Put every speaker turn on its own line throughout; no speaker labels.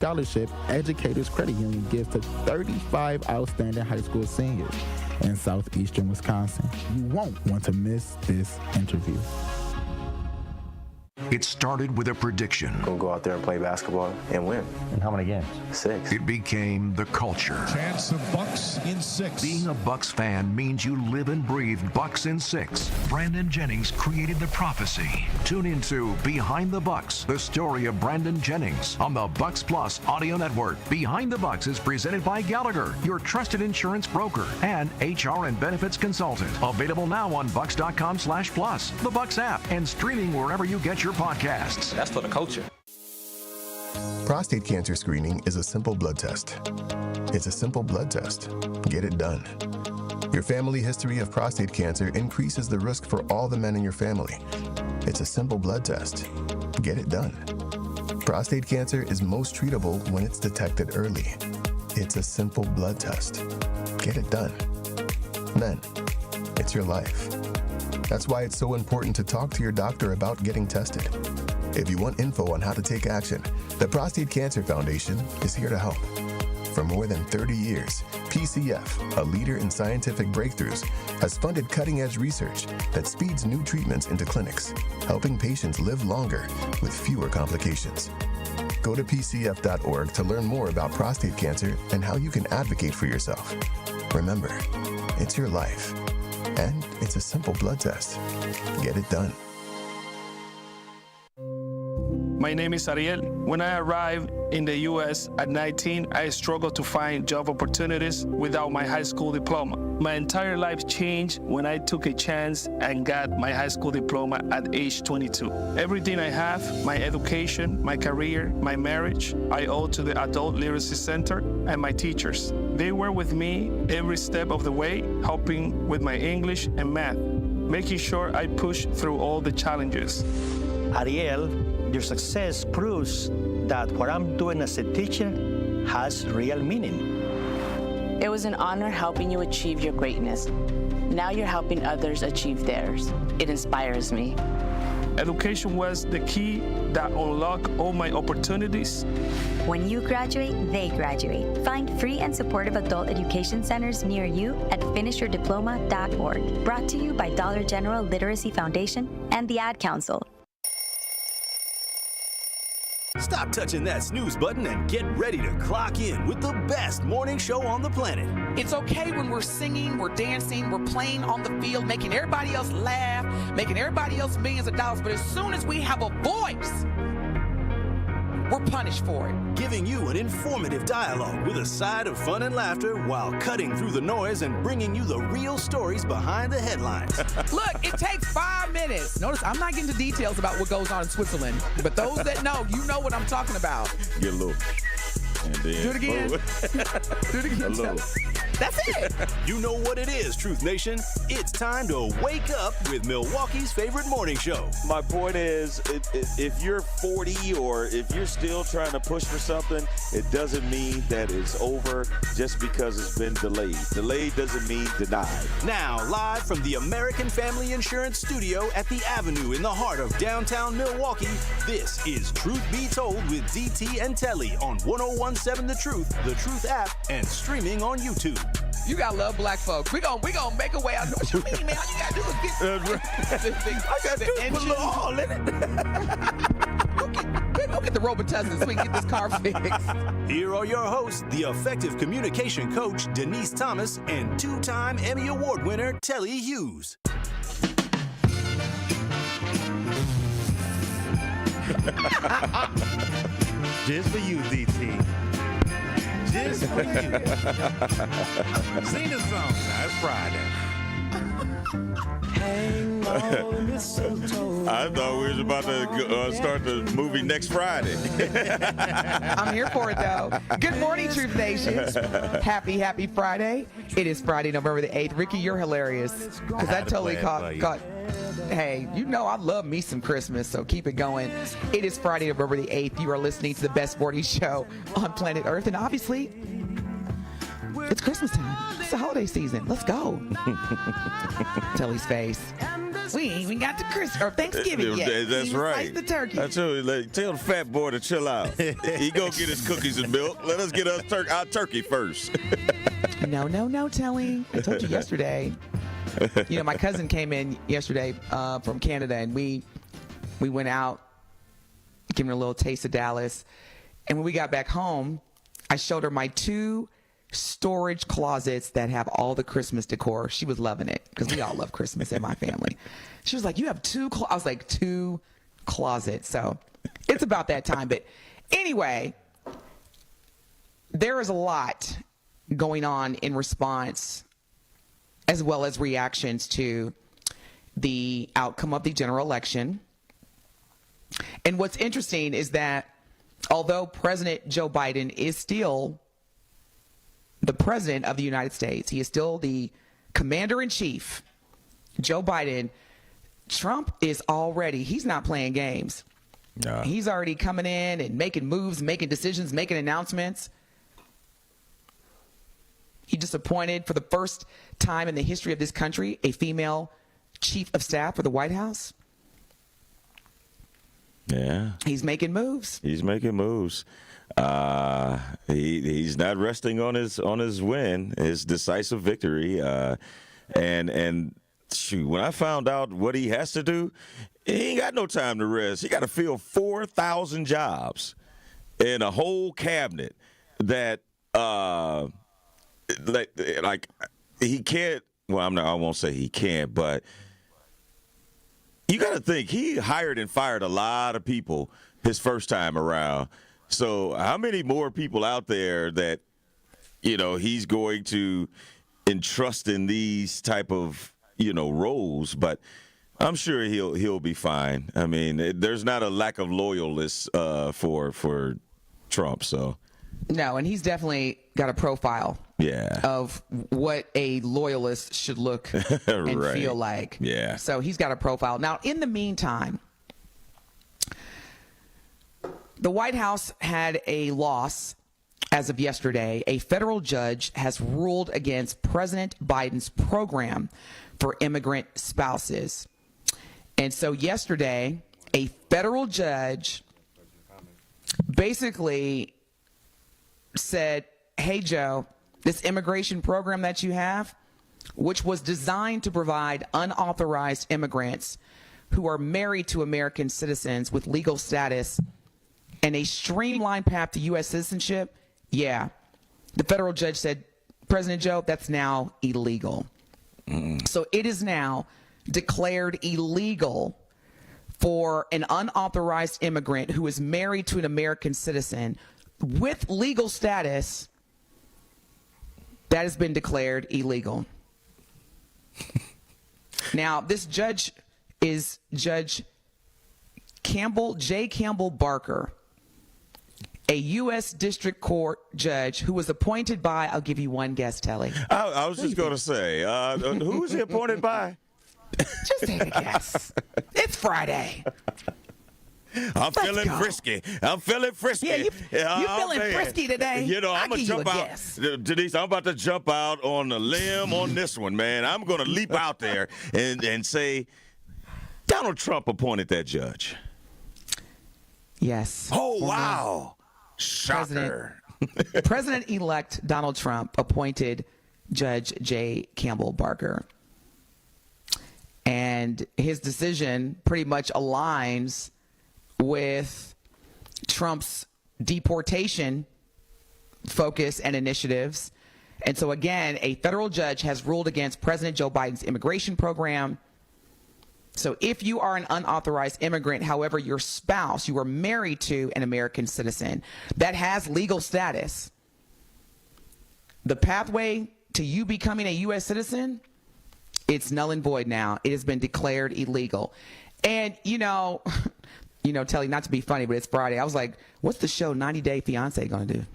scholarship Educators Credit Union gives to 35 outstanding high school seniors in southeastern Wisconsin. You won't want to miss this interview.
It started with a prediction.
Go out there and play basketball and win.
And how many games?
6.
It became the culture.
Chance of Bucks in 6.
Being a Bucks fan means you live and breathe Bucks in 6. Brandon Jennings created the prophecy. Tune into Behind the Bucks, the story of Brandon Jennings on the Bucks Plus audio network. Behind the Bucks is presented by Gallagher, your trusted insurance broker and HR and benefits consultant. Available now on bucks.com/plus, the Bucks app, and streaming wherever you get your podcasts.
That's for the culture.
Prostate cancer screening is a simple blood test. It's a simple blood test. Get it done. Your family history of prostate cancer increases the risk for all the men in your family. It's a simple blood test. Get it done. Prostate cancer is most treatable when it's detected early. It's a simple blood test. Get it done. Men, it's your life. That's why it's so important to talk to your doctor about getting tested. If you want info on how to take action, the Prostate Cancer Foundation is here to help. For more than 30 years, PCF, a leader in scientific breakthroughs, has funded cutting-edge research that speeds new treatments into clinics, helping patients live longer with fewer complications. Go to pcf.org to learn more about prostate cancer and how you can advocate for yourself. Remember, it's your life. And it's a simple blood test. Get it done.
My name is Ariel. When I arrived in the U.S. at 19, I struggled to find job opportunities without my high school diploma. My entire life changed when I took a chance and got my high school diploma at age 22. Everything I have, my education, my career, my marriage, I owe to the Adult Literacy Center and my teachers. They were with me every step of the way, helping with my English and math, making sure I pushed through all the challenges.
Ariel, your success proves that what I'm doing as a teacher has real meaning.
It was an honor helping you achieve your greatness. Now you're helping others achieve theirs. It inspires me.
Education was the key that unlocked all my opportunities.
When you graduate, they graduate. Find free and supportive adult education centers near you at finishyourdiploma.org. Brought to you by Dollar General Literacy Foundation and the Ad Council.
Stop touching that snooze button and get ready to clock in with the best morning show on the planet.
It's okay when we're singing, we're dancing, we're playing on the field, making everybody else laugh, making everybody else millions of dollars, but as soon as we have a voice, we're punished for it.
Giving you an informative dialogue with a side of fun and laughter while cutting through the noise and bringing you the real stories behind the headlines.
Look, it takes 5 minutes. Notice I'm not getting into details about what goes on in Switzerland, but those that know, you know what I'm talking about.
Get a little. And then
do it again. Do it again.
A little.
That's it.
You know what it is, Truth Nation. It's time to wake up with Milwaukee's favorite morning show.
My point is, if you're 40 or if you're still trying to push for something, it doesn't mean that it's over just because it's been delayed. Delayed doesn't mean denied.
Now, live from the American Family Insurance Studio at the Avenue in the heart of downtown Milwaukee, this is Truth Be Told with DT and Telly on 101.7 The Truth app, and streaming on YouTube.
You gotta love black folks. We gonna make a way out. What you mean, man? All you gotta do is get.
I gotta do put a little all in it.
Go get the Robitussin so we can get this car fixed.
Here are your hosts, the effective communication coach Denise Thomas and two-time Emmy Award winner Telly Hughes.
Just for you, DT. Just for you. Sing the song. Now, it's Friday.
I thought we was about to start the movie next Friday.
I'm here for it, though. Good morning, Truth Nation. Happy Friday. It is Friday, November the 8th. Ricky, you're hilarious. Because that totally caught. Hey, you know I love me some Christmas, so keep it going. It is Friday, November the 8th. You are listening to the best morning show on planet Earth, and obviously, it's Christmas time. It's the holiday season. Let's go. Telly's face. We ain't even got to Christmas or Thanksgiving yet.
That's right.
The turkey.
Tell the fat boy to chill out. He go get his cookies and milk. Let us get our turkey first.
No, Telly. I told you yesterday. My cousin came in yesterday from Canada, and we went out, giving her a little taste of Dallas. And when we got back home, I showed her my 2 storage closets that have all the Christmas decor. She was loving it because we all love Christmas in my family. She was like, "You have 2 I was like, 2 closets." So it's about that time. But anyway, there is a lot going on in response as well as reactions to the outcome of the general election. And what's interesting is that although President Joe Biden is still the president of the United States, he is still the commander-in-chief, Joe Biden, Trump is already, he's not playing games. No. He's already coming in and making moves, making decisions, making announcements. He just appointed, for the first time in the history of this country, a female chief of staff for the White House.
Yeah.
He's making moves.
He's making moves. He's not resting on his win, his decisive victory. And shoot, when I found out what he has to do, he ain't got no time to rest. He got to fill 4,000 jobs in a whole cabinet that like he can't. Well, I won't say he can't, but you got to think he hired and fired a lot of people his first time around. So how many more people out there that, he's going to entrust in these type of, roles? But I'm sure he'll be fine. I mean, there's not a lack of loyalists for Trump. So
no, and he's definitely got a profile.
Yeah.
Of what a loyalist should look and
right.
feel like.
Yeah.
So he's got a profile. Now, in the meantime, the White House had a loss as of yesterday. A federal judge has ruled against President Biden's program for immigrant spouses. And so yesterday, a federal judge basically said, "Hey, Joe, this immigration program that you have, which was designed to provide unauthorized immigrants who are married to American citizens with legal status and a streamlined path to U.S. citizenship, yeah." The federal judge said, "President Joe, that's now illegal." So it is now declared illegal for an unauthorized immigrant who is married to an American citizen with legal status. That has been declared illegal. Now, this judge is Judge J. Campbell Barker, a U.S. District Court judge who was appointed by, I'll give you one guess, Telly.
I was just going to say, who was he appointed by?
Just take a guess. It's Friday.
I'm feeling frisky. Yeah,
you feeling frisky today?
I'm going to jump out. Denise, I'm about to jump out on a limb on this one, man. I'm going to leap out there and say, Donald Trump appointed that judge.
Yes.
Oh, wow. Shocker.
President-elect Donald Trump appointed Judge J. Campbell Barker. And his decision pretty much aligns with Trump's deportation focus and initiatives. And so, again, a federal judge has ruled against President Joe Biden's immigration program. So if you are an unauthorized immigrant, however, your spouse, you are married to an American citizen that has legal status, the pathway to you becoming a U.S. citizen, it's null and void now. It has been declared illegal. And, Telly, not to be funny, but it's Friday. I was like, what's the show 90 Day Fiance going to do?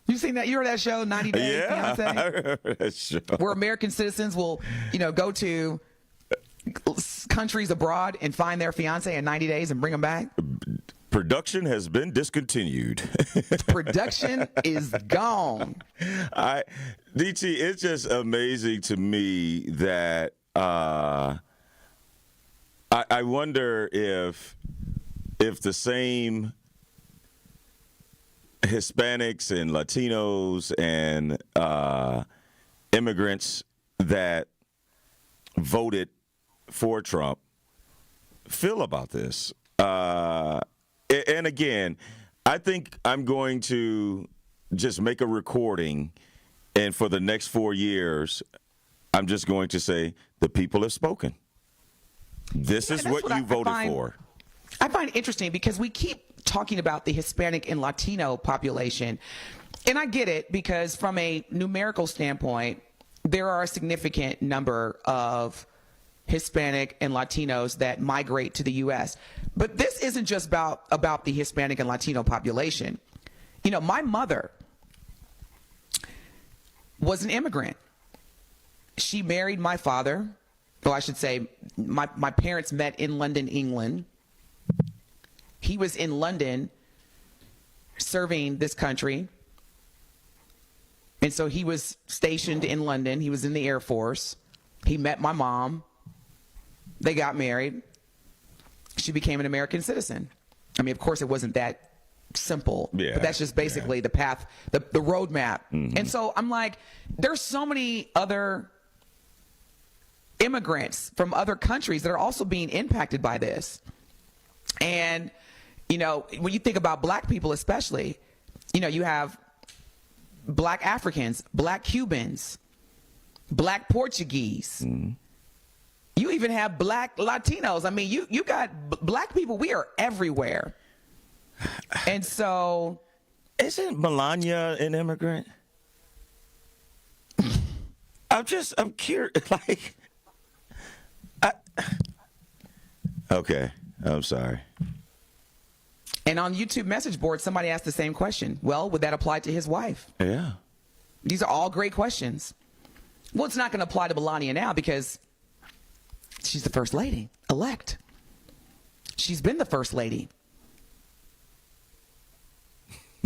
You seen that? You heard that show, 90 Day Fiance?
Yeah, I heard that show.
Where American citizens will, go to countries abroad and find their fiance in 90 days and bring them back?
Production has been discontinued.
Production is gone.
DT, it's just amazing to me that I wonder if the same Hispanics and Latinos and immigrants that voted for Trump feel about this. And again, I think I'm going to just make a recording, and for the next 4 years, I'm just going to say the people have spoken. This is what you voted for.
I find it interesting because we keep talking about the Hispanic and Latino population, and I get it because from a numerical standpoint, there are a significant number of Hispanic and Latinos that migrate to the U.S. But this isn't just about the Hispanic and Latino population. You know, my mother was an immigrant. She married my father. Well, I should say my parents met in London, England. He was in London serving this country. And so he was stationed in London. He was in the Air Force. He met my mom. They got married. She became an American citizen. I mean, of course, it wasn't that simple, but that's just basically the path, the roadmap. Mm-hmm. And so I'm like, there's so many other immigrants from other countries that are also being impacted by this. And, you know, when you think about black people especially, you know, you have black Africans, black Cubans, black Portuguese. Mm-hmm. You even have black Latinos. I mean, you got black people. We are everywhere. And so,
isn't Melania an immigrant? I'm curious. Like, okay, I'm sorry.
And on YouTube message board, somebody asked the same question. Well, would that apply to his wife?
Yeah.
These are all great questions. Well, it's not going to apply to Melania now because she's the first lady elect. She's been the first lady.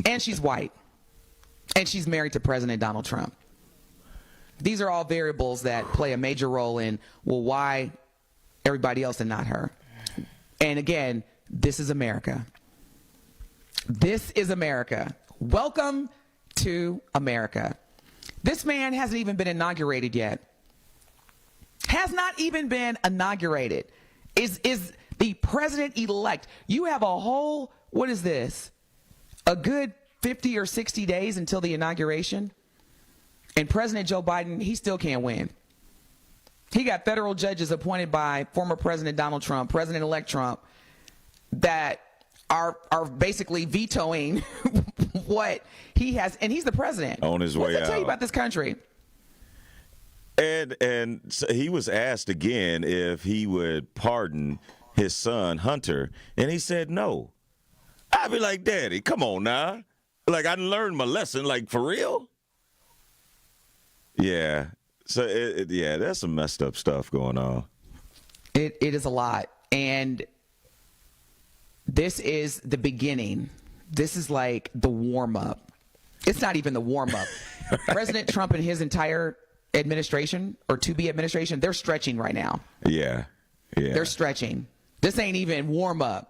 And she's white. And she's married to President Donald Trump. These are all variables that play a major role in, well, why everybody else and not her? And again, this is America. This is America. Welcome to America. This man hasn't even been inaugurated yet. Has not even been inaugurated. Is the president-elect. You have a whole, what is this? A good 50 or 60 days until the inauguration. And President Joe Biden, he still can't win. He got federal judges appointed by former President Donald Trump, President-elect Trump, that are basically vetoing what he has. And he's the president.
On his way out.
What does that tell you about this country?
And so he was asked again if he would pardon his son, Hunter, and he said no. I'd be like, Daddy, come on now. Like, I learned my lesson, like, for real? Yeah. So, yeah, there's some messed up stuff going on.
It is a lot. And this is the beginning. This is like the warm-up. It's not even the warm-up. President Trump and his entire administration, or to-be administration, they're stretching right now.
Yeah.
They're stretching. This ain't even warm-up.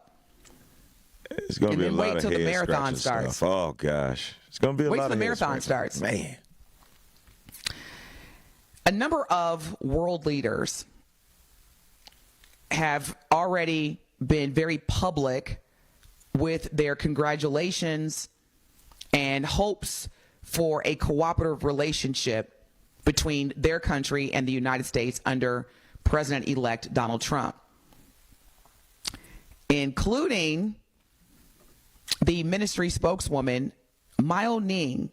It's going to be a lot of head scratching stuff. Wait till the marathon starts. Oh, gosh. It's going to be a lot of head scratching. Wait till the marathon starts. Man.
A number of world leaders have already been very public with their congratulations and hopes for a cooperative relationship between their country and the United States under President-elect Donald Trump, including the ministry spokeswoman, Mao Ning,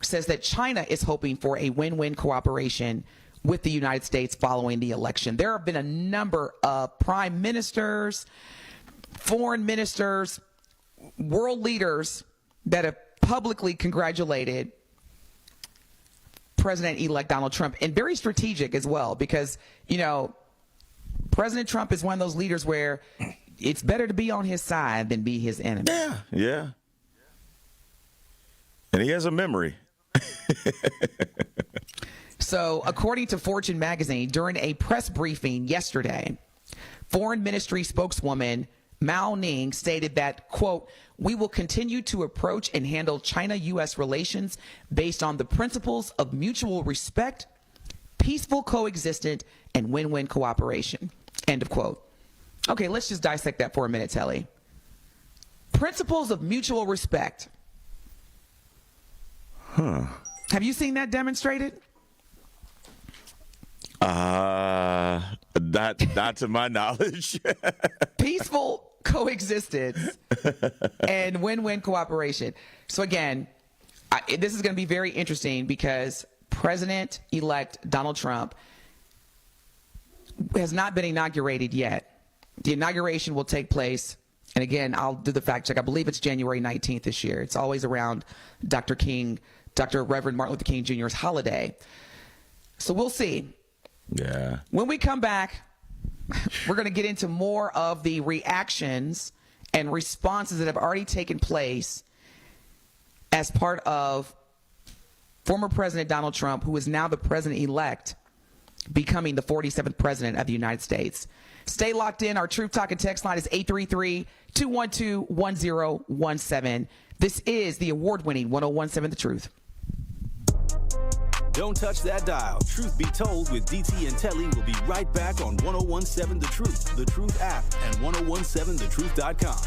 says that China is hoping for a win-win cooperation with the United States following the election. There have been a number of prime ministers, foreign ministers, world leaders that have publicly congratulated President-elect Donald Trump, and very strategic as well, because, you know, President Trump is one of those leaders where it's better to be on his side than be his enemy.
Yeah. And he has a memory.
So, according to Fortune magazine, during a press briefing yesterday, Foreign Ministry spokeswoman Mao Ning stated that, quote, "We will continue to approach and handle China-U.S. relations based on the principles of mutual respect, peaceful coexistence, and win-win cooperation," end of quote. Okay, let's just dissect that for a minute, Telly. Principles of mutual respect. Have you seen that demonstrated?
Not to my knowledge.
Peaceful coexistence and win-win cooperation. So again, this is going to be very interesting because President-elect Donald Trump has not been inaugurated yet. The inauguration will take place, and again, I'll do the fact check. I believe it's January 19th this year. It's always around Dr. Reverend Martin Luther King Jr.'s holiday. So we'll see.
Yeah.
When we come back, we're going to get into more of the reactions and responses that have already taken place as part of former President Donald Trump, who is now the president-elect, becoming the 47th president of the United States. Stay locked in. Our Truth Talk and text line is 833-212-1017. This is the award-winning 1017 The Truth.
Don't touch that dial. Truth Be Told with DT and Telly will be right back on 1017 The Truth, The Truth app, and 1017thetruth.com.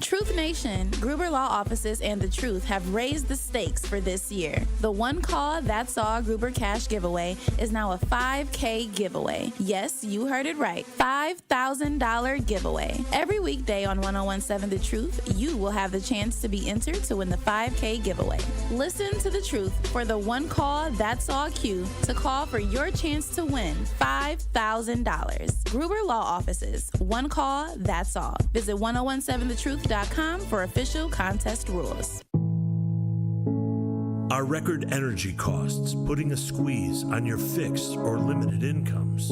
Truth Nation, Gruber Law Offices and The Truth have raised the stakes for this year. The One Call, That's All Gruber Cash Giveaway is now a $5K giveaway. Yes, you heard it right. $5,000 giveaway. Every weekday on 1017 The Truth, you will have the chance to be entered to win the $5K giveaway. Listen to The Truth for the One Call, That's All cue to call for your chance to win $5,000. Gruber Law Offices, One Call, That's All. Visit 1017thetruth.com for official contest rules.
Are record energy costs putting a squeeze on your fixed or limited incomes?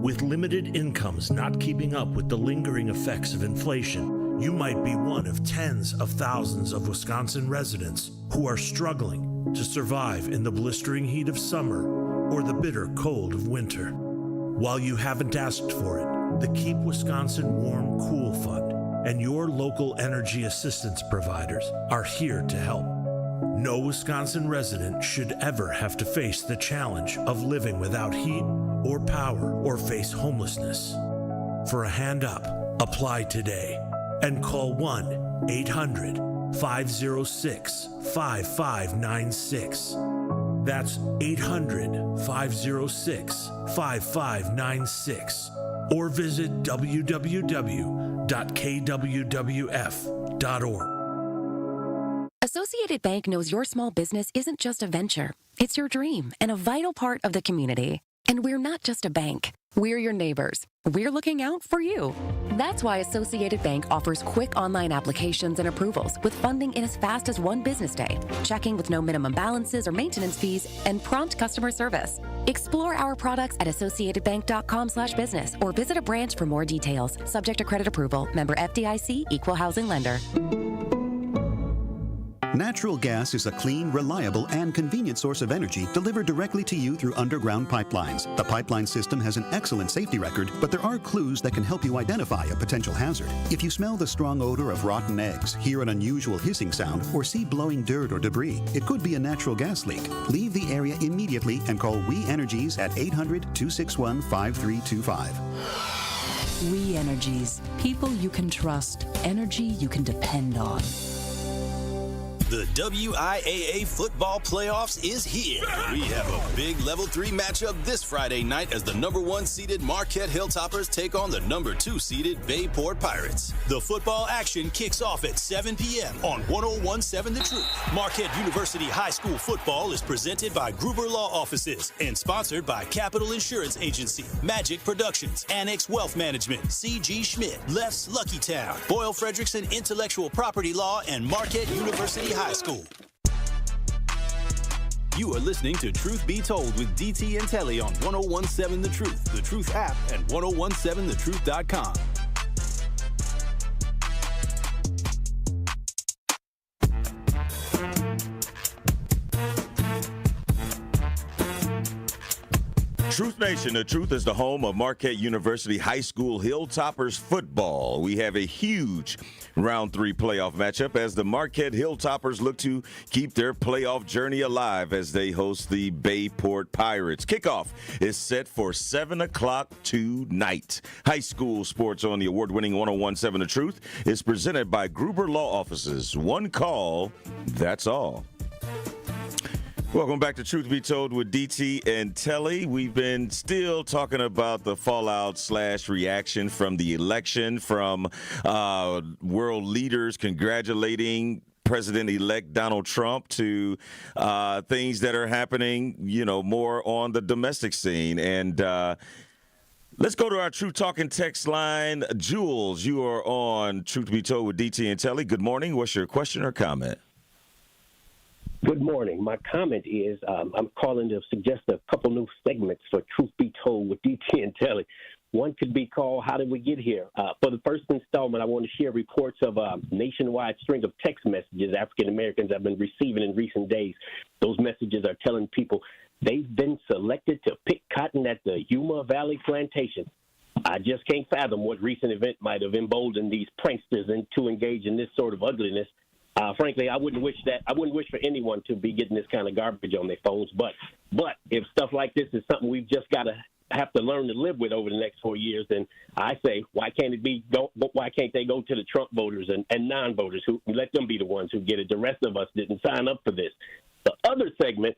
With limited incomes not keeping up with the lingering effects of inflation, you might be one of tens of thousands of Wisconsin residents who are struggling to survive in the blistering heat of summer or the bitter cold of winter. While you haven't asked for it, the Keep Wisconsin Warm Cool Fund and your local energy assistance providers are here to help. No Wisconsin resident should ever have to face the challenge of living without heat or power or face homelessness. For a hand up, apply today and call 1-800-506-5596. That's 800-506-5596. Or visit www.kwwf.org.
Associated Bank knows your small business isn't just a venture. It's your dream and a vital part of the community. And we're not just a bank. We're your neighbors. We're looking out for you. That's why Associated Bank offers quick online applications and approvals with funding in as fast as one business day, checking with no minimum balances or maintenance fees, and prompt customer service. Explore our products at associatedbank.com/business or visit a branch for more details. Subject to credit approval. Member FDIC, Equal Housing Lender.
Natural gas is a clean, reliable, and convenient source of energy delivered directly to you through underground pipelines. The pipeline system has an excellent safety record, but there are clues that can help you identify a potential hazard. If you smell the strong odor of rotten eggs, hear an unusual hissing sound, or see blowing dirt or debris, it could be a natural gas leak. Leave the area immediately and call We Energies at 800-261-5325.
We Energies. People you can trust. Energy you can depend on.
The WIAA football playoffs is here. We have a big Level 3 matchup this Friday night as the number 1 seeded Marquette Hilltoppers take on the number 2 seeded Bayport Pirates. The football action kicks off at 7 p.m. on 1017 The Truth. Marquette University High School football is presented by Gruber Law Offices and sponsored by Capital Insurance Agency, Magic Productions, Annex Wealth Management, C.G. Schmidt, Left's Lucky Town, Boyle Frederickson Intellectual Property Law, and Marquette University High School. You are listening to Truth Be Told with DT and Telly on 1017 The Truth app, and 1017thetruth.com.
Truth Nation, the Truth is the home of Marquette University High School Hilltoppers football. We have a huge round 3 playoff matchup as the Marquette Hilltoppers look to keep their playoff journey alive as they host the Bayport Pirates. Kickoff is set for 7 o'clock tonight. High school sports on the award-winning 1017 The Truth is presented by Gruber Law Offices. One call, that's all. Welcome back to Truth Be Told with DT and Telly. We've been still talking about the fallout/reaction from the election, from world leaders congratulating President-elect Donald Trump, to things that are happening, more on the domestic scene. And let's go to our Truth Talking text line. Jules, you are on Truth Be Told with DT and Telly. Good morning. What's your question or comment?
Good morning. My comment is I'm calling to suggest a couple new segments for Truth Be Told with DT and Telly. One could be called How Did We Get Here? For the first installment, I want to share reports of a nationwide string of text messages African Americans have been receiving in recent days. Those messages are telling people they've been selected to pick cotton at the Yuma Valley Plantation. I just can't fathom what recent event might have emboldened these pranksters to engage in this sort of ugliness. Frankly, I wouldn't wish for anyone to be getting this kind of garbage on their phones. But if stuff like this is something we've just got to have to learn to live with over the next 4 years, then I say, why can't they go to the Trump voters and non-voters who let them be the ones who get it? The rest of us didn't sign up for this. The other segment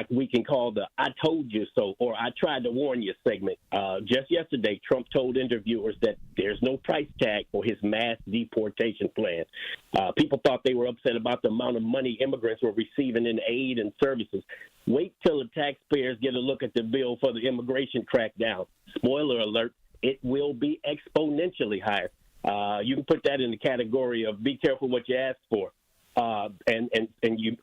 we can call the I told you so, or I tried to warn you segment. Just yesterday, Trump told interviewers that there's no price tag for his mass deportation plan. People thought they were upset about the amount of money immigrants were receiving in aid and services. Wait till the taxpayers get a look at the bill for the immigration crackdown. Spoiler alert, it will be exponentially higher. You can put that in the category of be careful what you ask for.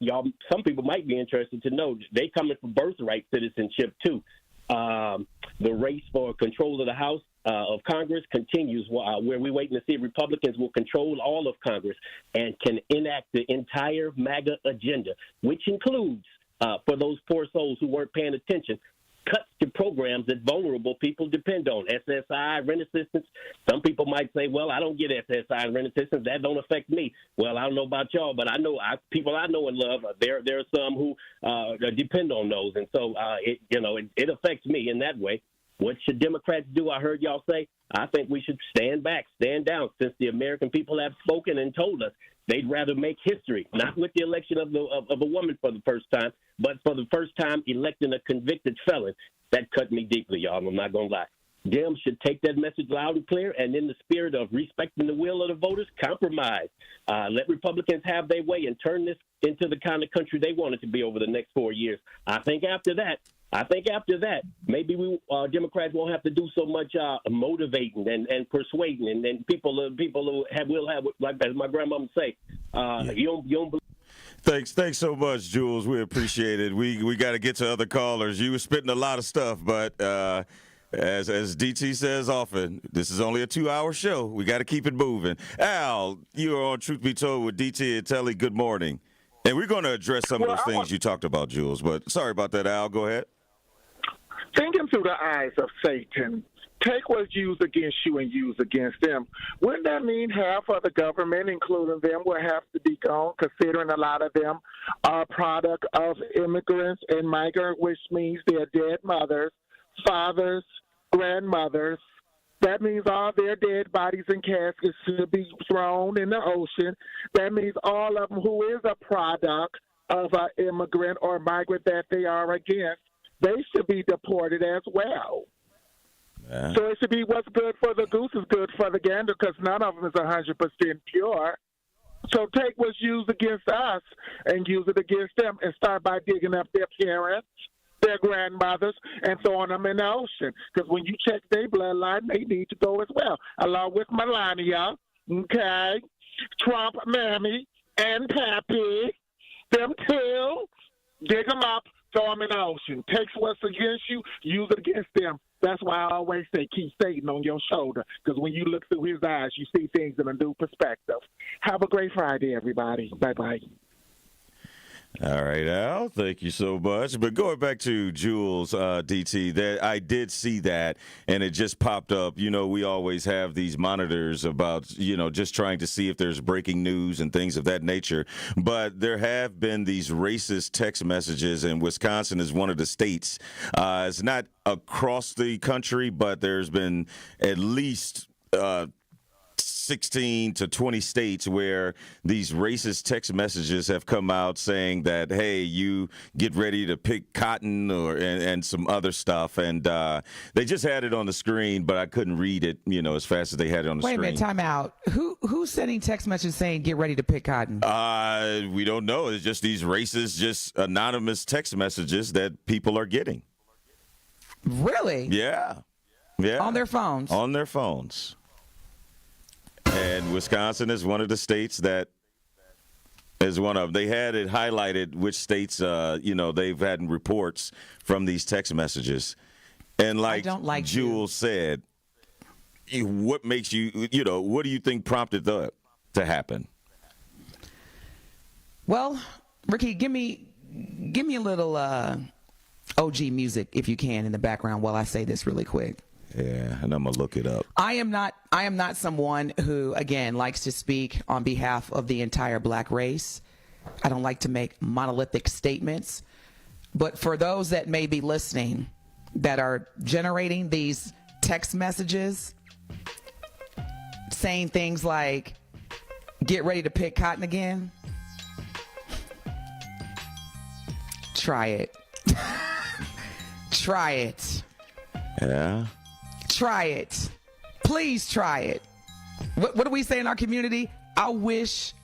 Y'all, some people might be interested to know they coming for birthright citizenship too. The race for control of the House of Congress continues, where we're waiting to see if Republicans will control all of Congress and can enact the entire MAGA agenda, which includes, for those poor souls who weren't paying attention, cuts to programs that vulnerable people depend on. SSI, rent assistance. Some people might say, well, I don't get SSI and rent assistance. That don't affect me. Well, I don't know about y'all, but I know people I know and love, there are some who depend on those. And so, it affects me in that way. What should Democrats do? I heard y'all say, I think we should stand back, stand down, since the American people have spoken and told us they'd rather make history, not with the election of a woman for the first time, but for the first time electing a convicted felon. That cut me deeply, y'all. I'm not going to lie. Dems should take that message loud and clear, and in the spirit of respecting the will of the voters, compromise. Let Republicans have their way and turn this into the kind of country they want it to be over the next 4 years. I think after that, maybe we Democrats won't have to do so much motivating and persuading, and then people will have, like as my grandmama say, you don't believe.
Thanks so much, Jules. We appreciate it. We got to get to other callers. You were spitting a lot of stuff, but as DT says often, this is only a 2-hour show. We got to keep it moving. Al, you are on Truth Be Told with DT and Telly. Good morning. And we're going to address some of those things you talked about, Jules, but sorry about that, Al. Go ahead.
Thinking through the eyes of Satan, take what's used against you and use against them. Wouldn't that mean half of the government, including them, will have to be gone, considering a lot of them are a product of immigrants and migrants, which means they're dead mothers, fathers, grandmothers. That means all their dead bodies and caskets should be thrown in the ocean. That means all of them who is a product of an immigrant or migrant that they are against, they should be deported as well. Yeah. So it should be what's good for the goose is good for the gander, because none of them is 100% pure. So take what's used against us and use it against them, and start by digging up their parents, their grandmothers, and throwing them in the ocean. Because when you check their bloodline, they need to go as well, along with Melania, Trump, Mammy, and Pappy, them too. dig them up, throw them in the ocean. Take what's against you, use it against them. That's why I always say keep Satan on your shoulder, because when you look through his eyes, you see things in a new perspective. Have a great Friday, everybody. Bye-bye.
All right, Al, thank you so much. But going back to Jules, DT, that I did see that, and it just popped up. You know, we always have these monitors about, you know, just trying to see if there's breaking news and things of that nature. But there have been these racist text messages, and Wisconsin is one of the states. It's not across the country, but there's been at least 16 to 20 states where these racist text messages have come out saying that, hey, you get ready to pick cotton and some other stuff. And they just had it on the screen, but I couldn't read it, you know, as fast as they had it on the screen.
Wait a minute, time out. Who's sending text messages saying get ready to pick cotton?
We don't know. It's just these racist, just anonymous text messages that people are getting.
Really?
Yeah. Yeah.
On their phones?
On their phones. And Wisconsin is one of the states that is one of them. They had it highlighted which states, you know, they've had reports from these text messages. And like Jules said, what makes you, you know, what do you think prompted that to happen?
Well, Ricky, give me a little OG music, if you can, in the background while I say this really quick.
Yeah, and I'm gonna look it up.
I am not someone who, again, likes to speak on behalf of the entire black race. I don't like to make monolithic statements. But for those that may be listening that are generating these text messages saying things like, get ready to pick cotton again, try it. Try it.
Yeah.
Try it. Please try it. What do we say in our community? I wish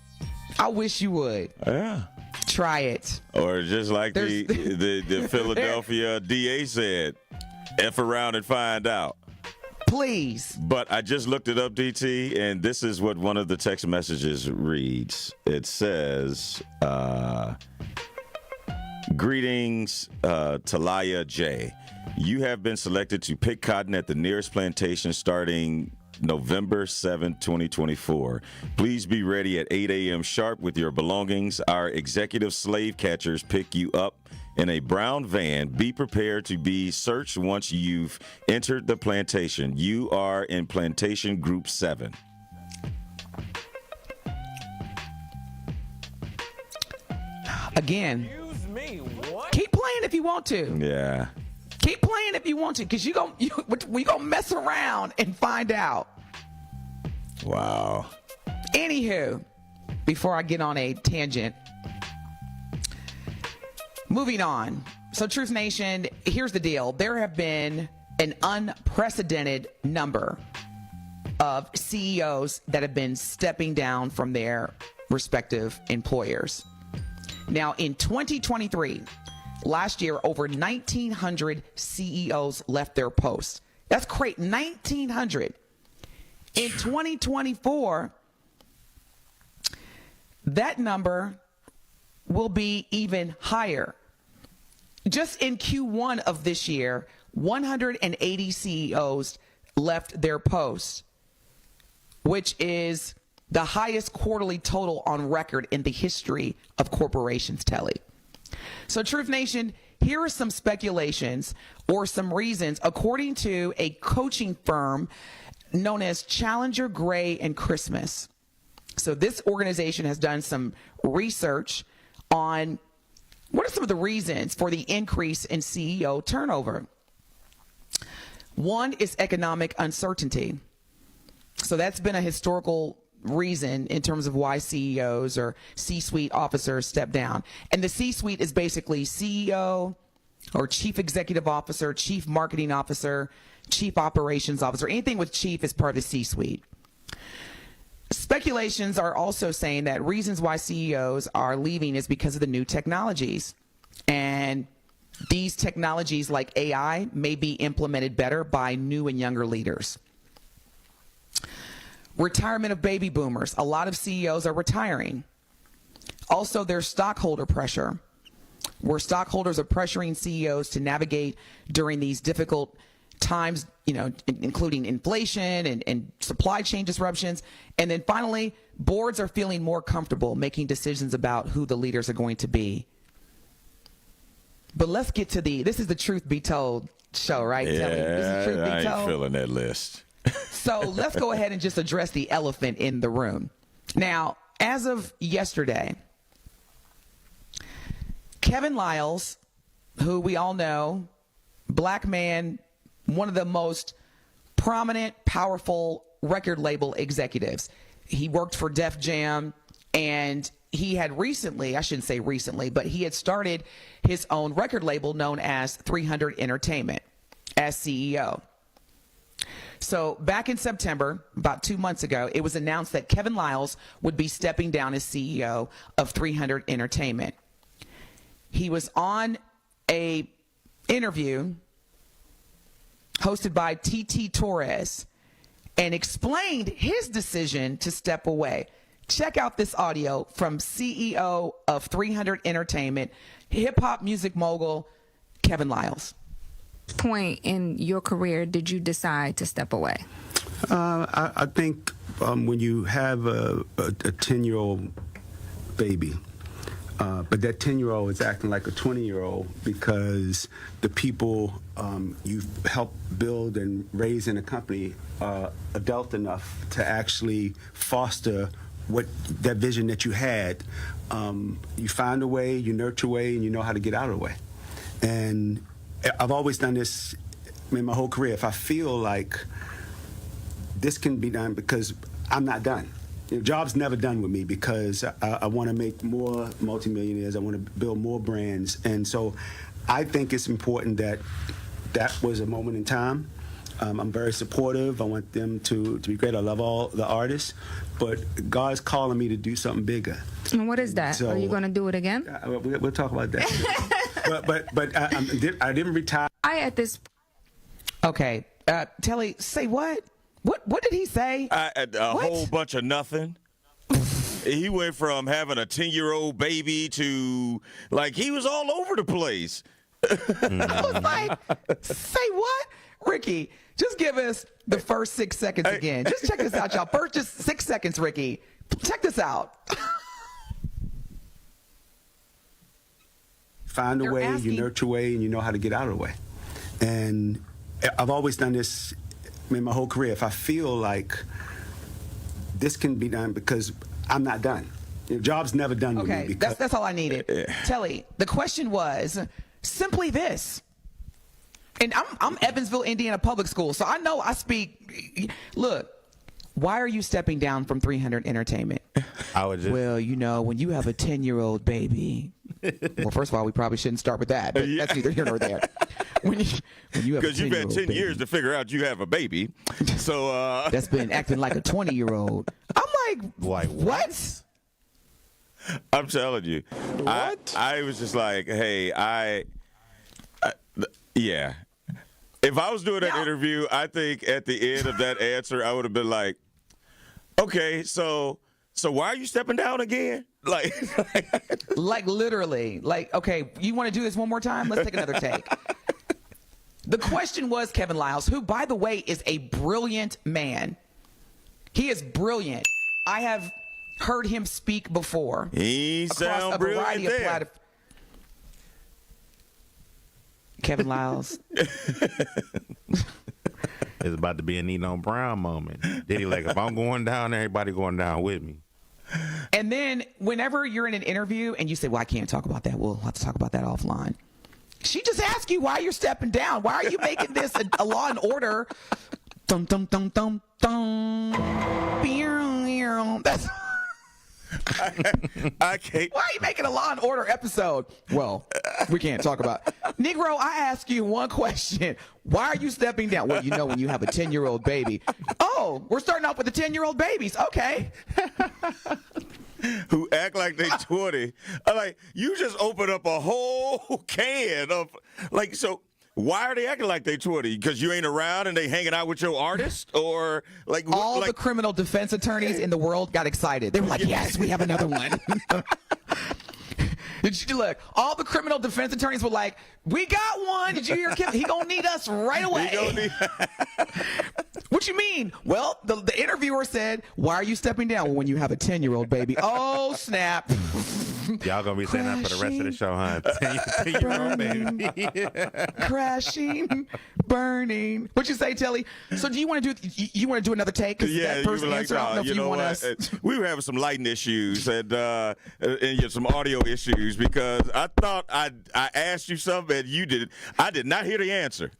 you would.
Yeah.
Try it.
Or just like the Philadelphia DA said, F around and find out.
Please.
But I just looked it up, DT, and this is what one of the text messages reads. It says, greetings, Talaya J. You have been selected to pick cotton at the nearest plantation starting November 7, 2024. Please be ready at 8 a.m. sharp with your belongings. Our executive slave catchers pick you up in a brown van. Be prepared to be searched once you've entered the plantation. You are in Plantation Group 7.
Again, keep playing if you want to.
Yeah.
Keep playing if you want to, because we gonna mess around and find out.
Wow.
Anywho, before I get on a tangent, moving on. So Truth Nation, here's the deal. There have been an unprecedented number of CEOs that have been stepping down from their respective employers. Now, in 2023, last year, over 1,900 CEOs left their posts. That's great, 1,900. In 2024, that number will be even higher. Just in Q1 of this year, 180 CEOs left their posts, which is the highest quarterly total on record in the history of corporations, Telly. So, Truth Nation, here are some speculations or some reasons, according to a coaching firm known as Challenger, Gray, and Christmas. So this organization has done some research on what are some of the reasons for the increase in CEO turnover. One is economic uncertainty. So that's been a historical reason in terms of why CEOs or C-suite officers step down. And the C-suite is basically CEO or chief executive officer, chief marketing officer, chief operations officer. Anything with chief is part of the C-suite. Speculations are also saying that reasons why CEOs are leaving is because of the new technologies. And these technologies like AI may be implemented better by new and younger leaders. Retirement of baby boomers. A lot of CEOs are retiring. Also, there's stockholder pressure. where stockholders are pressuring CEOs to navigate during these difficult times, including inflation and supply chain disruptions. And then finally, boards are feeling more comfortable making decisions about who the leaders are going to be. But let's get to this is the Truth Be Told show, right?
Yeah,
Telly? This is Truth Be
I
Told.
ain't feeling that list.
So let's go ahead and just address the elephant in the room. Now, as of yesterday, Kevin Liles, who we all know, black man, one of the most prominent, powerful record label executives. He worked for Def Jam, and he had recently, I shouldn't say recently, but he had started his own record label known as 300 Entertainment as CEO. So back in September, about 2 months ago, it was announced that Kevin Liles would be stepping down as CEO of 300 Entertainment. He was on a interview hosted by DT Torres and explained his decision to step away. Check out this audio from CEO of 300 Entertainment, hip-hop music mogul, Kevin Liles.
Point in your career did you decide to step away?
I think when you have a 10-year-old baby, but that 10-year-old is acting like a 20-year-old because the people you've helped build and raise in a company are adult enough to actually foster what that vision that you had. You find a way, you nurture a way, and you know how to get out of the way. And I've always done this my whole career. If I feel like this can be done, because I'm not done. Job's never done with me because I want to make more multimillionaires. I want to build more brands. And so I think it's important that was a moment in time. I'm very supportive. I want them to be great. I love all the artists. But God's calling me to do something bigger.
And what is that?
So,
are you going to do it again?
We'll talk about that. but I didn't retire.
Okay. Telly, say what? What did he say?
A whole bunch of nothing. He went from having a 10-year-old baby to, he was all over the place.
I was like, say what? Ricky, just give us the first 6 seconds again. Just check this out, y'all. First, just 6 seconds, Ricky. Check this out.
Find a way, you nurture a way, and you know how to get out of the way. And I've always done this my whole career. If I feel like this can be done, because I'm not done. Job's never done with me.
Okay, that's all I needed. Telly, the question was simply this. And I'm Evansville, Indiana Public School, so I know I speak. Look, why are you stepping down from 300 Entertainment? Well, when you have a 10-year-old baby. Well, first of all, we probably shouldn't start with that, but that's neither here nor there. Because
you've had 10 years to figure out you have a baby. So
that's been acting like a 20-year-old. I'm like, what?
I'm telling you. What? I was just like, hey, yeah. If I was doing that interview, I think at the end of that answer, I would have been like, okay, so why are you stepping down again?
Like literally. Okay, you want to do this one more time? Let's take another take. The question was Kevin Liles, who, by the way, is a brilliant man. He is brilliant. I have heard him speak before.
He sounds brilliant there.
Kevin Liles.
It's about to be a Nino Brown moment. Did he if I'm going down, everybody going down with me?
And then whenever you're in an interview and you say, well, I can't talk about that. We'll have to talk about that offline. She just asked you why you're stepping down. Why are you making this a Law and Order? Dum, dum, dum, dum, dum. That's...
I can't.
Why are you making a Law and Order episode? Well, we can't talk about it. Negro, I ask you one question. Why are you stepping down? Well, when you have a 10-year-old baby. Oh, we're starting off with the 10-year-old babies. Okay.
Who act like they 20. You just open up a whole can of, so why are they acting like they 20? Because you ain't around and they hanging out with your artist? Or,
all the criminal defense attorneys in the world got excited. They were like, yes, we have another one. Did you look? All the criminal defense attorneys were like, "We got one. Did you hear Kim? He gonna need us right away." What you mean? Well, the interviewer said, "Why are you stepping down?" Well, when you have a 10-year-old baby. Oh, snap.
Y'all gonna be saying that for the rest of the show, huh? 10-year-old baby.
Crashing, burning. What you say, Telly? So do you want to do another take? 'Cause
Yeah,
that person
you were like,
answered, I don't know if
you
you
know
want
what?
us.
We were having some lighting issues and some audio issues because I thought I asked you something and you did. I did not hear the answer.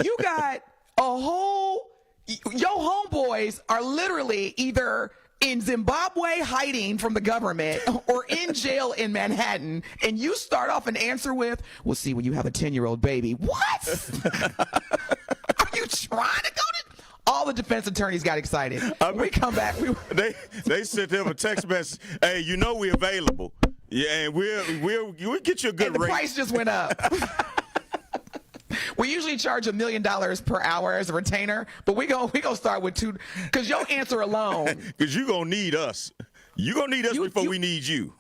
You got a whole. Your homeboys are literally either in Zimbabwe hiding from the government or in jail in Manhattan, and you start off an answer with, "We'll see when you have a 10-year-old baby." What? Are you trying to go to? All the defense attorneys got excited. We come back.
They sent them a text message. Hey, you know we're available. Yeah, and we'll get you a good
and the
rate.
price just went up. We usually charge $1 million per hour as a retainer, but we gonna start with $2 because your answer alone.
Because you gonna need us. You gonna need us before we need you.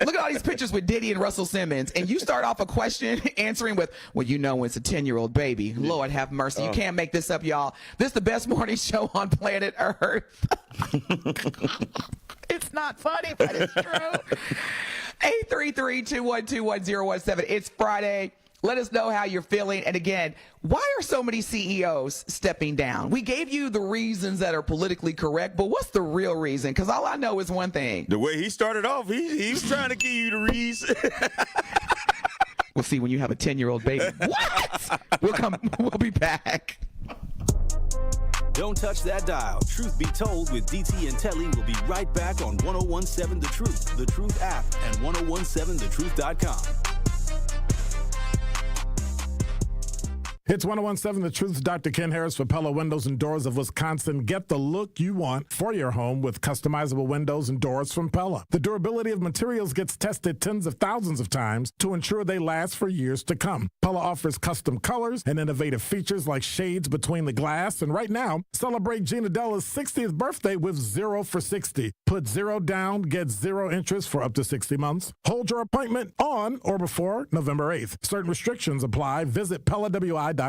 Look at all these pictures with Diddy and Russell Simmons, and you start off a question answering with, "Well, you know it's a 10-year-old baby." Lord have mercy. You can't make this up, y'all. This is the best morning show on planet Earth. It's not funny, but it's true. 833-212-1017. It's Friday. Let us know how you're feeling. And again, why are so many CEOs stepping down? We gave you the reasons that are politically correct, but what's the real reason? Because all I know is one thing.
The way he started off, he's trying to give you the reason.
We'll see when you have a 10-year-old baby. What? We'll be back.
Don't touch that dial. Truth Be Told with DT and Telly will be right back on 1017 The Truth, The Truth app, and 1017thetruth.com.
It's 1017 The Truth's Dr. Ken Harris for Pella Windows and Doors of Wisconsin. Get the look you want for your home with customizable windows and doors from Pella. The durability of materials gets tested tens of thousands of times to ensure they last for years to come. Pella offers custom colors and innovative features like shades between the glass. And right now, celebrate Gina Della's 60th birthday with 0 for 60. Put 0 down, get 0 interest for up to 60 months. Hold your appointment on or before November 8th. Certain restrictions apply. Visit PellaWI.com.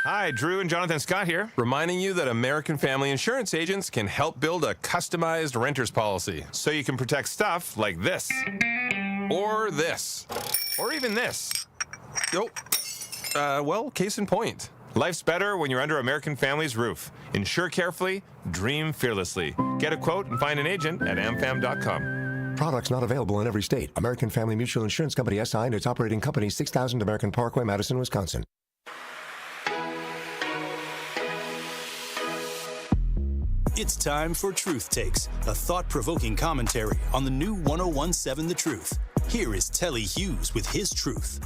Hi, Drew and Jonathan Scott here, reminding you that American Family Insurance agents can help build a customized renter's policy so you can protect stuff like this, or this, or even this. Well, case in point. Life's better when you're under American Family's roof. Insure carefully, dream fearlessly. Get a quote and find an agent at amfam.com.
Products not available in every state. American Family Mutual Insurance Company SI and its operating company, 6000 American Parkway, Madison, Wisconsin.
It's time for Truth Takes, a thought-provoking commentary on the new 1017 The Truth. Here is Telly Hughes with his truth.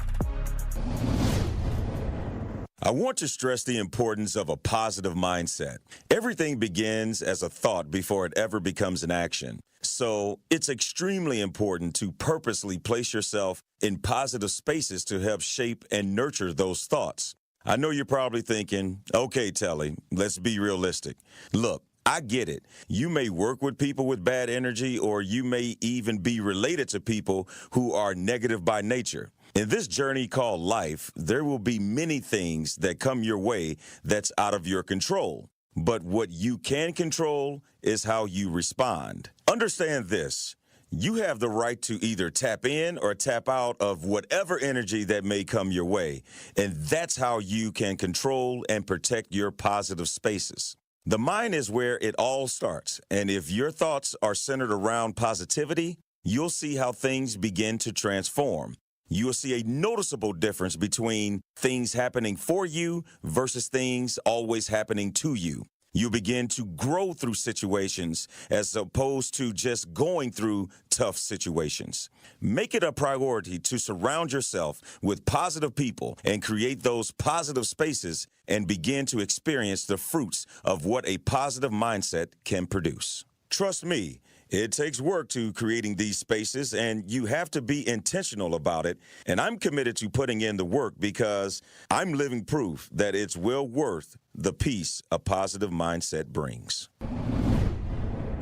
I want to stress the importance of a positive mindset. Everything begins as a thought before it ever becomes an action. So it's extremely important to purposely place yourself in positive spaces to help shape and nurture those thoughts. I know you're probably thinking, okay, Telly, let's be realistic. Look, I get it. You may work with people with bad energy, or you may even be related to people who are negative by nature. In this journey called life, there will be many things that come your way that's out of your control. But what you can control is how you respond. Understand this. You have the right to either tap in or tap out of whatever energy that may come your way. And that's how you can control and protect your positive spaces. The mind is where it all starts. And if your thoughts are centered around positivity, you'll see how things begin to transform. You'll see a noticeable difference between things happening for you versus things always happening to you. You begin to grow through situations as opposed to just going through tough situations. Make it a priority to surround yourself with positive people and create those positive spaces and begin to experience the fruits of what a positive mindset can produce. Trust me, it takes work to creating these spaces, and you have to be intentional about it. And I'm committed to putting in the work because I'm living proof that it's well worth the peace a positive mindset brings.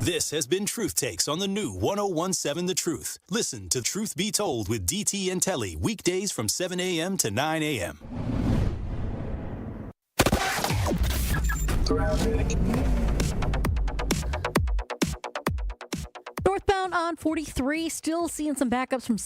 This has been Truth Takes on the new 1017 The Truth. Listen to Truth Be Told with DT and Telly weekdays from 7 a.m. to 9 a.m.
Northbound on 43, still seeing some backups from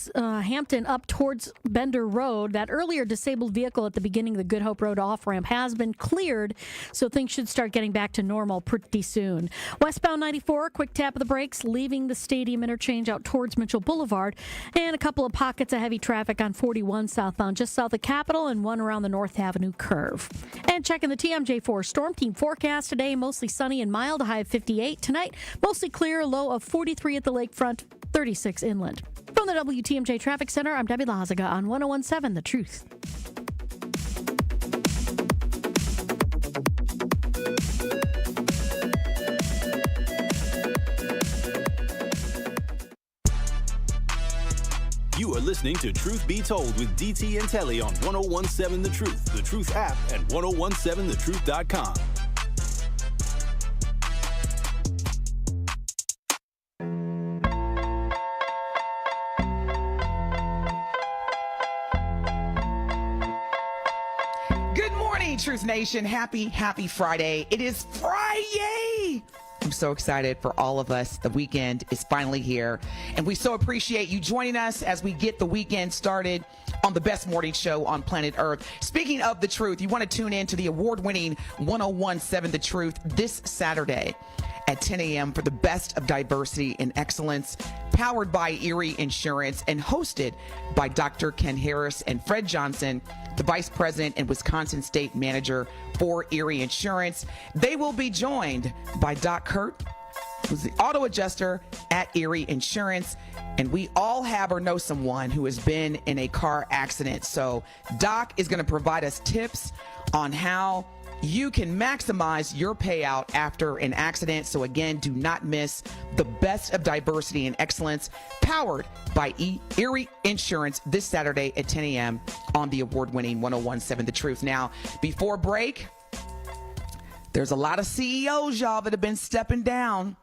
Hampton up towards Bender Road. That earlier disabled vehicle at the beginning of the Good Hope Road off-ramp has been cleared, so things should start getting back to normal pretty soon. Westbound 94, quick tap of the brakes, leaving the stadium interchange out towards Mitchell Boulevard, and a couple of pockets of heavy traffic on 41 southbound, just south of Capitol, and one around the North Avenue curve. And checking the TMJ4 Storm Team forecast today, mostly sunny and mild, a high of 58. Tonight, mostly clear, low of 43 at the lakefront, 36 inland. From the WTMJ Traffic Center, I'm Debbie Lazaga on 1017 The Truth.
You are listening to Truth Be Told with DT and Telly on 1017 The Truth, The Truth app, and 1017thetruth.com.
Truth Nation, happy Friday. It is Friday. I'm so excited for all of us. The weekend is finally here, and we so appreciate you joining us as we get the weekend started on the best morning show on planet Earth. Speaking of The Truth, you want to tune in to the award-winning 1017 The Truth this Saturday at 10 a.m. for the best of diversity and excellence, powered by Erie Insurance and hosted by Dr. Ken Harris and Fred Johnson, the Vice President and Wisconsin State Manager for Erie Insurance. They will be joined by Doc Kurt, who's the auto adjuster at Erie Insurance. And we all have or know someone who has been in a car accident. So Doc is going to provide us tips on how you can maximize your payout after an accident. So again, do not miss the best of diversity and excellence, powered by Erie Insurance this Saturday at 10 a.m. on the award-winning 1017 The Truth. Now, before break, there's a lot of CEOs, y'all, that have been stepping down.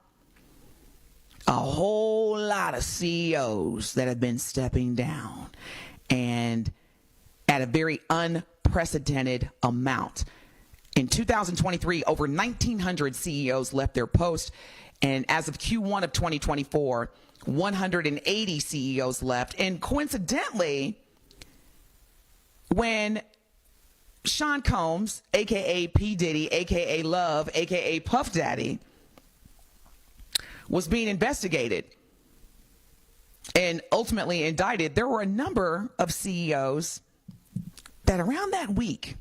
A whole lot of CEOs that have been stepping down, and at a very unprecedented amount. In 2023, over 1,900 CEOs left their post, and as of Q1 of 2024, 180 CEOs left. And coincidentally, when Sean Combs, a.k.a. P. Diddy, a.k.a. Love, a.k.a. Puff Daddy, was being investigated and ultimately indicted, there were a number of CEOs that around that week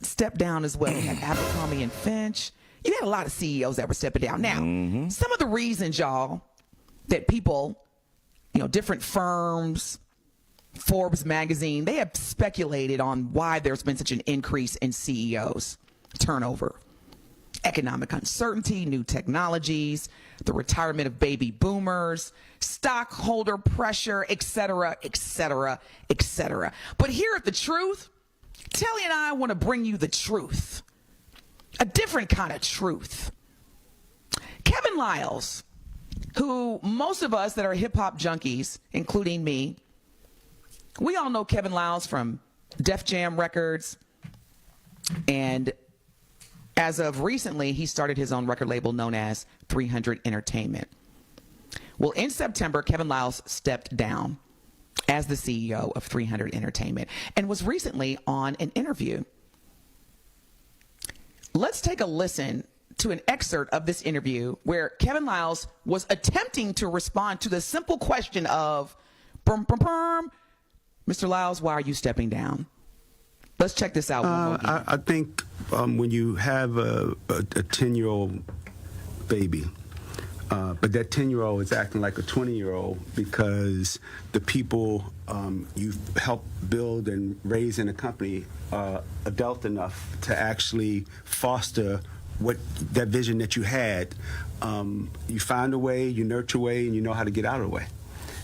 stepped down as well. You had Abercrombie and Finch. You had a lot of CEOs that were stepping down. Now, some of the reasons, y'all, that people, different firms, Forbes magazine, they have speculated on why there's been such an increase in CEOs turnover. Economic uncertainty, new technologies, the retirement of baby boomers, stockholder pressure, et cetera, et cetera, et cetera. But here at The Truth, Telly and I want to bring you the truth, a different kind of truth. Kevin Liles, who most of us that are hip-hop junkies, including me, we all know Kevin Liles from Def Jam Records, and as of recently, he started his own record label known as 300 Entertainment. Well, in September, Kevin Liles stepped down as the CEO of 300 Entertainment and was recently on an interview. Let's take a listen to an excerpt of this interview where Kevin Liles was attempting to respond to the simple question of, Mr. Liles, why are you stepping down? Let's check this out.
I think when you have a 10-year-old baby, but that 10-year-old is acting like a 20-year-old because the people you've helped build and raise in a company are adult enough to actually foster what that vision that you had. You find a way, you nurture a way, and you know how to get out of the way.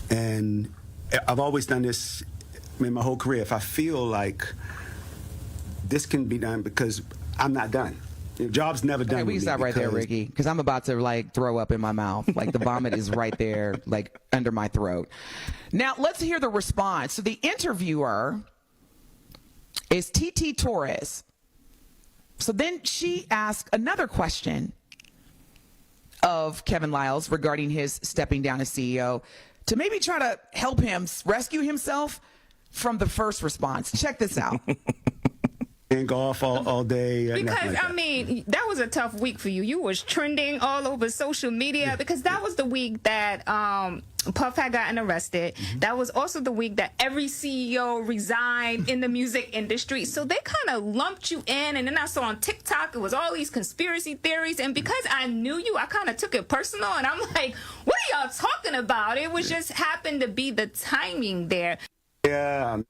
And I've always done this in my whole career. If I feel like this can be done, because I'm not done. Job's never done.
Okay, we can stop right there, Ricky, because I'm about to like throw up in my mouth. Like the vomit is right there, like under my throat. Now let's hear the response. So the interviewer is DT Torres. So then she asked another question of Kevin Liles regarding his stepping down as CEO to maybe try to help him rescue himself from the first response. Check this out.
And golf all day.
Because, I mean, that was a tough week for you. You was trending all over social media because that was the week that Puff had gotten arrested. That was also the week that every CEO resigned in the music industry. So they kind of lumped you in. And then I saw on TikTok, it was all these conspiracy theories. And because I knew you, I kind of took it personal. And I'm like, what are y'all talking about? It was just happened to be the timing there.
Yeah.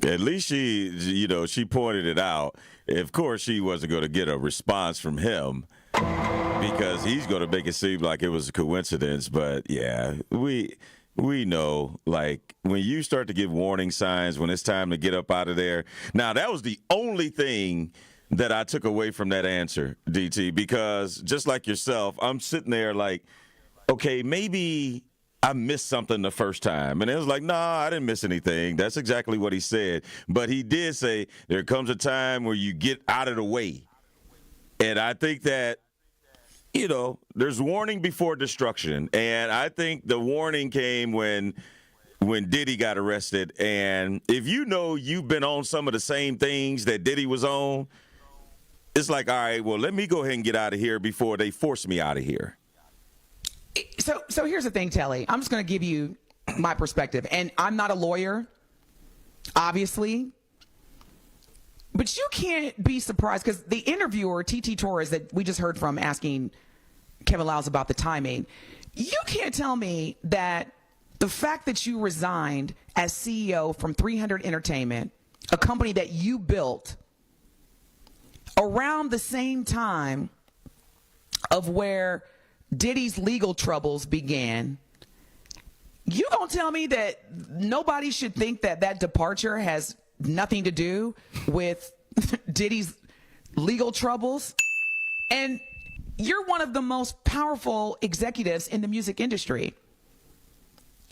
At least she pointed it out. Of course, she wasn't going to get a response from him because he's going to make it seem like it was a coincidence. But yeah, we know, like, when you start to give warning signs when it's time to get up out of there. Now, that was the only thing that I took away from that answer, DT, because just like yourself, I'm sitting there like, okay, maybe I missed something the first time. And it was like, nah, I didn't miss anything. That's exactly what he said. But he did say there comes a time where you get out of the way. And I think that, there's warning before destruction. And I think the warning came when Diddy got arrested. And if you've been on some of the same things that Diddy was on, it's like, all right, well, let me go ahead and get out of here before they force me out of here.
So here's the thing, Telly. I'm just going to give you my perspective. And I'm not a lawyer, obviously. But you can't be surprised because the interviewer, DT Torres, that we just heard from asking Kevin Liles about the timing, you can't tell me that the fact that you resigned as CEO from 300 Entertainment, a company that you built around the same time of where Diddy's legal troubles began, you gonna tell me that nobody should think that departure has nothing to do with Diddy's legal troubles? And you're one of the most powerful executives in the music industry.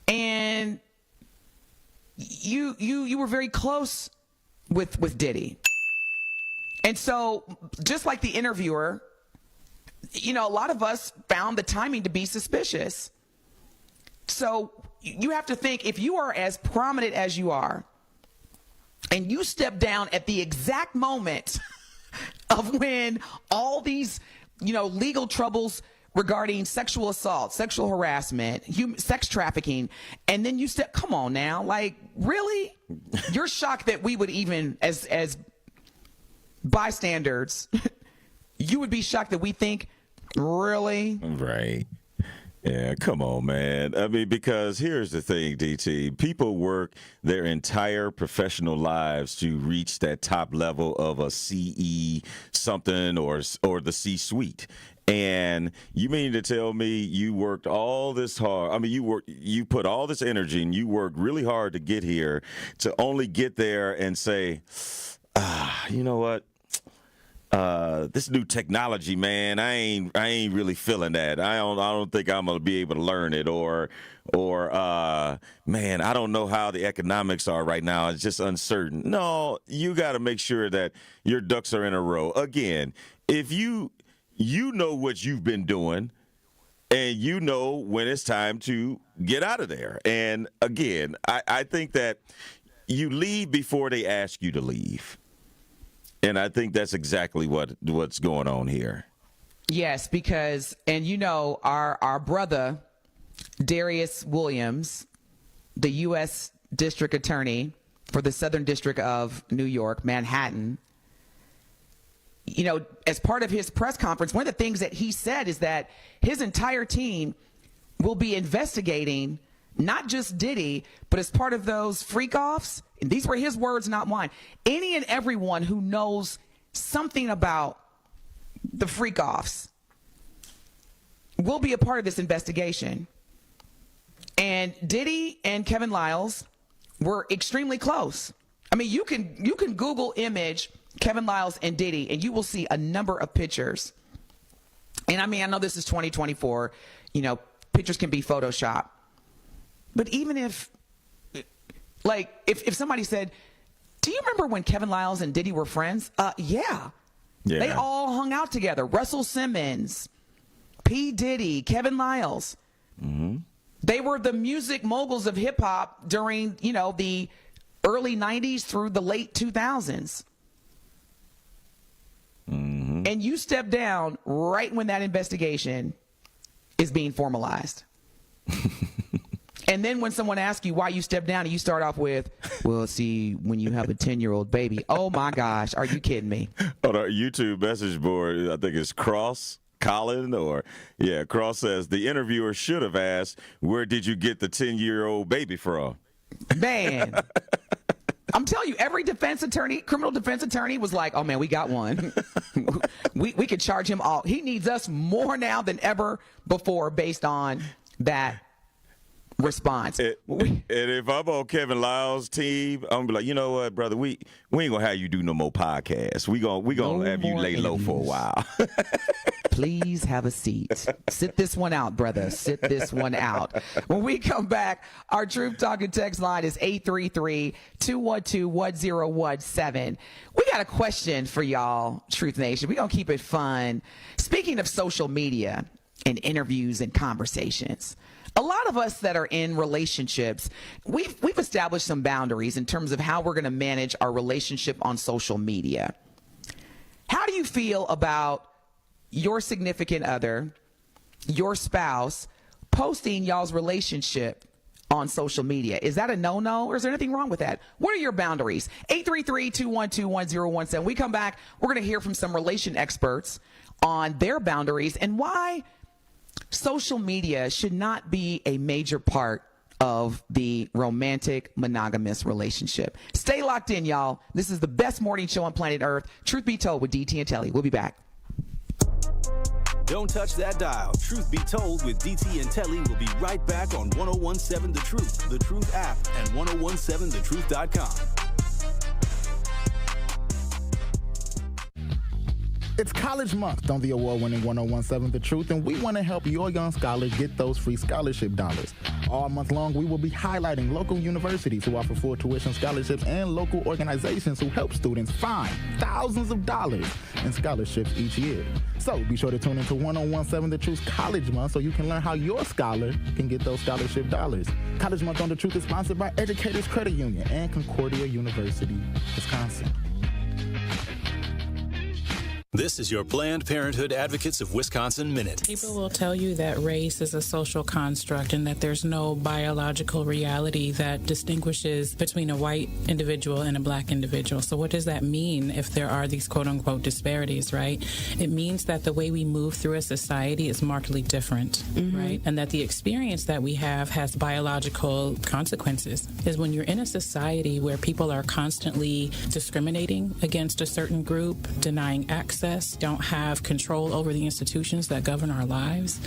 And you were very close with Diddy. And so, just like the interviewer, a lot of us found the timing to be suspicious. So you have to think, if you are as prominent as you are, and you step down at the exact moment of when all these, legal troubles regarding sexual assault, sexual harassment, sex trafficking, and then you come on now, like, really? You're shocked that we would even, as bystanders, you would be shocked that we think, really?
Right. Yeah, come on, man. I mean, because here's the thing, DT. People work their entire professional lives to reach that top level of a CE something or the C-suite. And you mean to tell me you worked all this hard? I mean, you put all this energy and you worked really hard to get here, to only get there and say, you know what? This new technology, man, I ain't really feeling that. I don't think I'm gonna be able to learn it, or man, I don't know how the economics are right now. It's just uncertain. No, you got to make sure that your ducks are in a row. Again, if you know what you've been doing, and you know when it's time to get out of there. And again, I think that you leave before they ask you to leave. And I think that's exactly what's going on here.
Yes, because, and our brother, Darius Williams, the U.S. District Attorney for the Southern District of New York, Manhattan, as part of his press conference, one of the things that he said is that his entire team will be investigating not just Diddy, but as part of those freak-offs, and these were his words, not mine, any and everyone who knows something about the freak-offs will be a part of this investigation. And Diddy and Kevin Liles were extremely close. mean, you can Google image Kevin Liles and Diddy, and you will see a number of pictures. And I mean, I know this is 2024. You know, pictures can be Photoshopped. But even if somebody said, do you remember when Kevin Liles and Diddy were friends? Yeah. They all hung out together. Russell Simmons, P. Diddy, Kevin Liles. Mm-hmm. They were the music moguls of hip hop during, the early 90s through the late 2000s. Mm-hmm. And you step down right when that investigation is being formalized. And then when someone asks you why you step down, and you start off with, well, see, when you have a 10-year-old baby. Oh, my gosh. Are you kidding me?
On our YouTube message board, I think it's Cross says the interviewer should have asked, where did you get the 10-year-old baby from?
Man. I'm telling you, every criminal defense attorney was like, oh, man, we got one. we could charge him all. He needs us more now than ever before based on that response.
And if I'm on Kevin Liles' team, I'm gonna be like, you know what, brother, we ain't gonna have you do no more podcasts. We gonna have you lay low for a while.
Please have a seat. Sit this one out, brother. Sit this one out. When we come back, our Truth Talking text line is 833-212-1017. We got a question for y'all, Truth Nation. We're gonna keep it fun. Speaking of social media and interviews and conversations, a lot of us that are in relationships, we've established some boundaries in terms of how we're going to manage our relationship on social media. How do you feel about your significant other, your spouse, posting y'all's relationship on social media? Is that a no-no, or is there anything wrong with that? What are your boundaries? 833-212-1017. We come back, we're going to hear from some relation experts on their boundaries and why social media should not be a major part of the romantic monogamous relationship. Stay locked in, y'all. This is the best morning show on planet Earth. Truth Be Told with DT and Telly. We'll be back.
Don't touch that dial. Truth Be Told with DT and Telly will be right back on 1017 The Truth, The Truth app, and 1017thetruth.com.
It's College Month on the award-winning 1017 The Truth, and we want to help your young scholars get those free scholarship dollars. All month long, we will be highlighting local universities who offer full tuition scholarships and local organizations who help students find thousands of dollars in scholarships each year. So be sure to tune into 1017 The Truth's College Month so you can learn how your scholar can get those scholarship dollars. College Month on The Truth is sponsored by Educators Credit Union and Concordia University, Wisconsin.
This is your Planned Parenthood Advocates of Wisconsin Minute.
People will tell you that race is a social construct and that there's no biological reality that distinguishes between a white individual and a black individual. So what does that mean if there are these quote-unquote disparities, right? It means that the way we move through a society is markedly different, right? And that the experience that we have has biological consequences. Is when you're in a society where people are constantly discriminating against a certain group, denying access, don't have control over the institutions that govern our lives.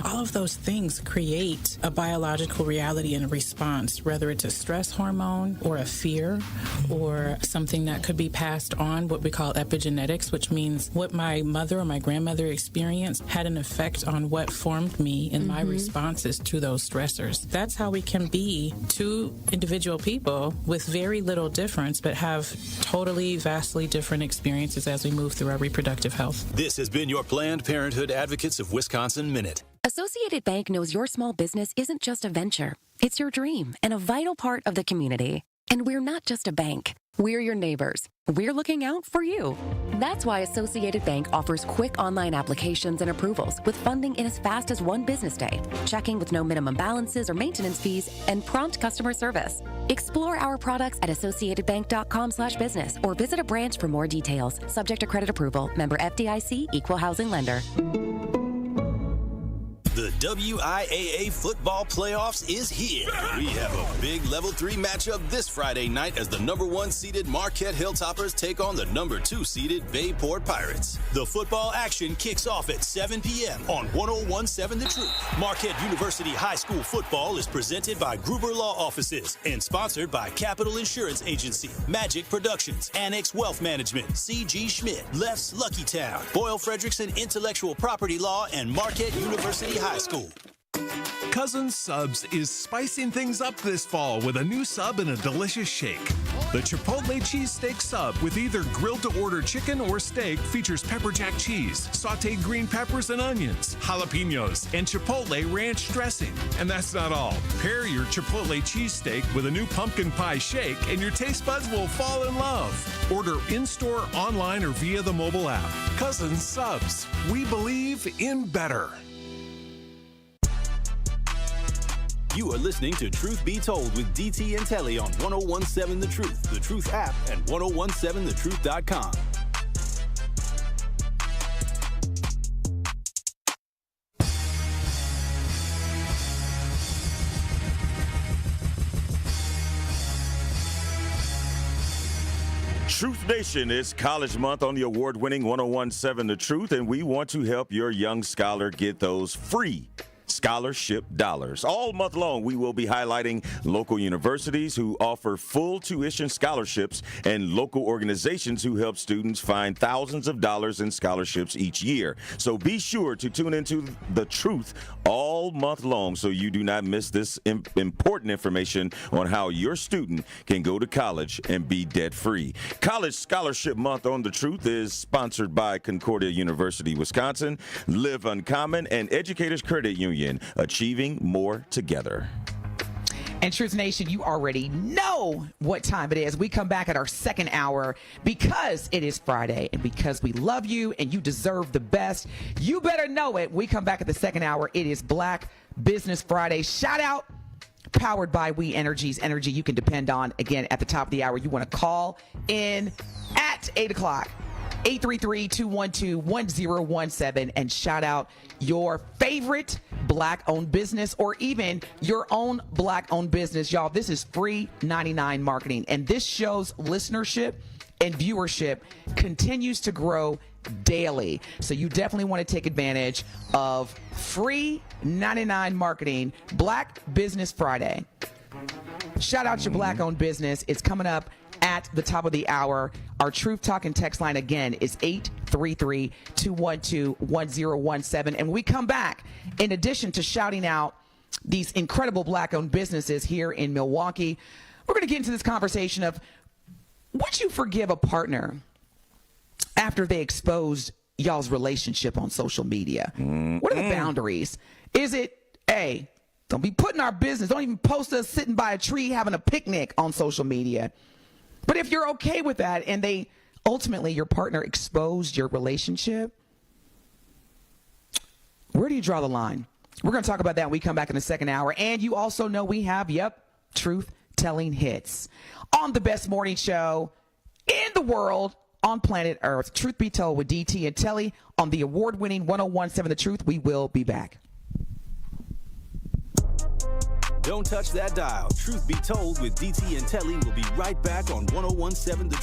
All of those things create a biological reality and a response, whether it's a stress hormone or a fear or something that could be passed on, what we call epigenetics, which means what my mother or my grandmother experienced had an effect on what formed me in my responses to those stressors. That's how we can be two individual people with very little difference, but have totally, vastly different experiences as we move through our reproductive health.
This has been your Planned Parenthood Advocates of Wisconsin Minute.
Associated Bank knows your small business isn't just a venture. It's your dream and a vital part of the community. And we're not just a bank. We're your neighbors. We're looking out for you. That's why Associated Bank offers quick online applications and approvals with funding in as fast as one business day, checking with no minimum balances or maintenance fees, and prompt customer service. Explore our products at associatedbank.com/business or visit a branch for more details. Subject to credit approval. Member FDIC, Equal Housing Lender.
The WIAA football playoffs is here. We have a big Level 3 matchup this Friday night as the number 1 seeded Marquette Hilltoppers take on the number 2 seeded Bayport Pirates. The football action kicks off at 7 p.m. on 101.7 The Truth. Marquette University High School football is presented by Gruber Law Offices and sponsored by Capital Insurance Agency, Magic Productions, Annex Wealth Management, C.G. Schmidt, Leff's Lucky Town, Boyle Frederickson Intellectual Property Law, and Marquette University High School.
Cousins Subs is spicing things up this fall with a new sub and a delicious shake. The Chipotle Cheesesteak Sub with either grilled-to-order chicken or steak features pepper jack cheese, sautéed green peppers and onions, jalapenos, and Chipotle ranch dressing. And that's not all. Pair your Chipotle Cheesesteak with a new pumpkin pie shake and your taste buds will fall in love. Order in-store, online, or via the mobile app. Cousins Subs. We believe in better.
You are listening to Truth Be Told with DT and Telly on 101.7 The Truth app, and 101.7thetruth.com.
Truth Nation is College Month on the award-winning 101.7 The Truth, and we want to help your young scholar get those free scholarship dollars. All month long, we will be highlighting local universities who offer full tuition scholarships and local organizations who help students find thousands of dollars in scholarships each year. So be sure to tune into The Truth all month long so you do not miss this important information on how your student can go to college and be debt-free. College Scholarship Month on The Truth is sponsored by Concordia University, Wisconsin, Live Uncommon, and Educators Credit Union. Achieving more together.
And Truth Nation, you already know what time it is. We come back at our second hour because it is Friday and because we love you and you deserve the best. You better know it. We come back at the second hour. It is Black Business Friday. Shout out. Powered by We Energies, energy you can depend on. Again, at the top of the hour, you want to call in at 8 o'clock. 833-212-1017 and shout out your favorite Black-owned business or even your own Black-owned business. Y'all, this is free 99 marketing, and this show's listenership and viewership continues to grow daily. So you definitely want to take advantage of free 99 marketing Black Business Friday. Shout out your Black-owned business. It's coming up at the top of the hour. Our Truth Talking text line again is 833-212-1017. And when we come back, in addition to shouting out these incredible Black-owned businesses here in Milwaukee, we're going to get into this conversation of, would you forgive a partner after they exposed y'all's relationship on social media? What are the boundaries? Is it, hey, don't be putting our business, don't even post us sitting by a tree having a picnic on social media. But if you're okay with that and they ultimately, your partner exposed your relationship, where do you draw the line? We're going to talk about that when we come back in the second hour. And you also know we have, Truth Telling Hits on the best morning show in the world on planet Earth. Truth Be Told with DT and Telly on the award-winning 101.7 The Truth. We will be back.
Don't touch that dial. Truth Be Told with DT and Telly will be right back on 101.7 The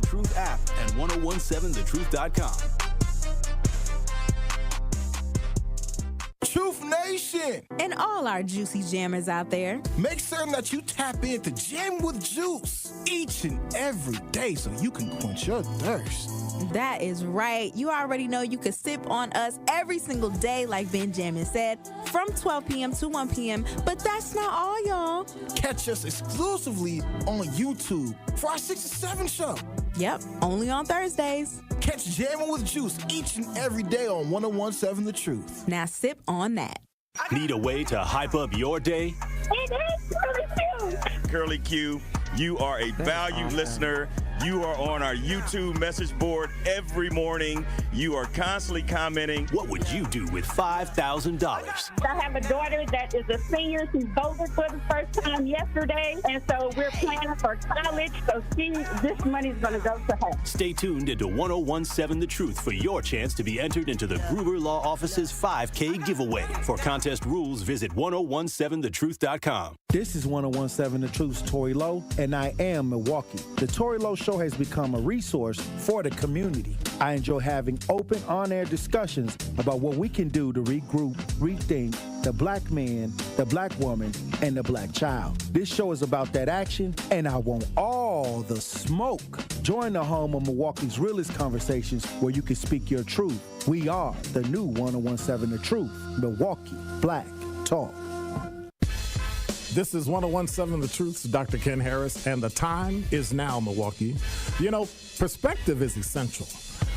Truth app, and 101.7thetruth.com.
Truth Nation!
And all our juicy jammers out there.
Make certain that you tap into Jam with Juice each and every day so you can quench your thirst.
That is right. You already know you can sip on us every single day, like Benjamin said, from 12 p.m. to 1 p.m. But that's not all, y'all.
Catch us exclusively on YouTube for our 6 to 7 show.
Yep, only on Thursdays.
Catch Jamming with Juice each and every day on 101.7 The Truth.
Now sip on that.
Need a way to hype up your day?
Curly Q, you are a valued listener. You are on our YouTube message board every morning. You are constantly commenting.
What would you do with $5,000?
I have a daughter that is a senior. She voted for the first time yesterday, and so we're planning for college. So this money is going to go to her.
Stay tuned into 1017 The Truth for your chance to be entered into the Gruber Law Office's 5K giveaway. For contest rules, visit 1017thetruth.com.
This is 1017 The Truth's Tori Lowe, and I am Milwaukee. The Tori Lowe Show has become a resource for the community. I enjoy having open, on-air discussions about what we can do to regroup, rethink the black man, the black woman, and the black child. This show is about that action, and I want all the smoke. Join the home of Milwaukee's realest conversations where you can speak your truth. We are the new 1017 The Truth, Milwaukee Black Talk.
This is 1017 The Truth's Dr. Ken Harris, and the time is now, Milwaukee. You know, perspective is essential.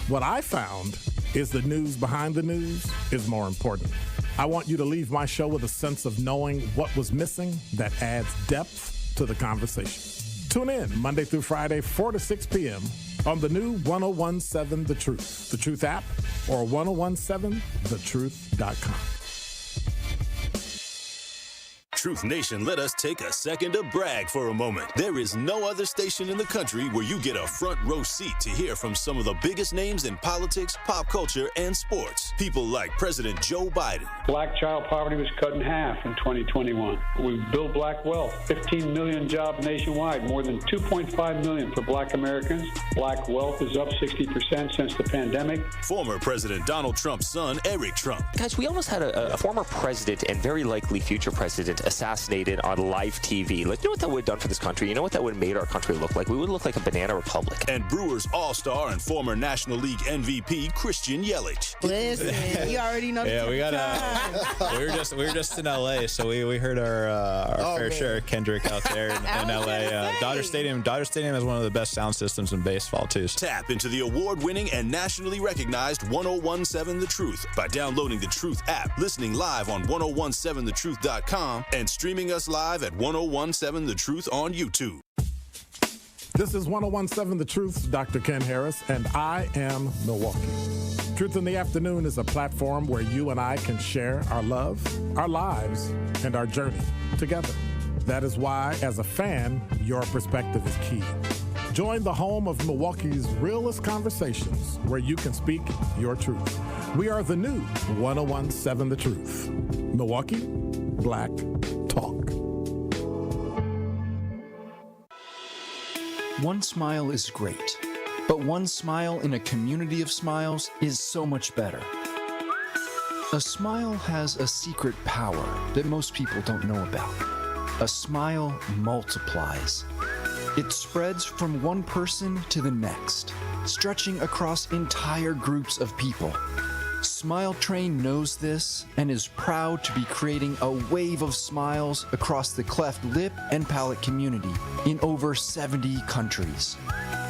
What I found is the news behind the news is more important. I want you to leave my show with a sense of knowing what was missing that adds depth to the conversation. Tune in Monday through Friday, 4 to 6 p.m. on the new 1017 The Truth, the Truth app, or 1017thetruth.com.
Truth Nation, let us take a second to brag for a moment. There is no other station in the country where you get a front row seat to hear from some of the biggest names in politics, pop culture, and sports. People like President Joe Biden.
Black child poverty was cut in half in 2021. We built black wealth, 15 million jobs nationwide, more than 2.5 million for black Americans. Black wealth is up 60% since the pandemic.
Former President Donald Trump's son, Eric Trump.
Guys, we almost had a former president and very likely future president assassinated on live TV. Like, you know what that would have done for this country? You know what that would have made our country look like? We would look like a banana republic.
And Brewers all-star and former National League MVP Christian Yelich.
Listen, you already know.
Yeah, we got we were just in LA, so we heard our fair share of Kendrick out there in LA. Dodger Stadium has one of the best sound systems in baseball too.
Tap into the award-winning and nationally recognized 1017 The Truth by downloading the Truth app, listening live on 1017thetruth.com, and streaming us live at 1017 The Truth on YouTube.
This is 1017 The Truth's Dr. Ken Harris, and I am Milwaukee. Truth in the Afternoon is a platform where you and I can share our love, our lives, and our journey together. That is why, as a fan, your perspective is key. Join the home of Milwaukee's realest conversations where you can speak your truth. We are the new 1017 The Truth. Milwaukee Black Talk.
One smile is great, but one smile in a community of smiles is so much better. A smile has a secret power that most people don't know about. A smile multiplies. It spreads from one person to the next, stretching across entire groups of people. Smile Train knows this and is proud to be creating a wave of smiles across the cleft lip and palate community in over 70 countries.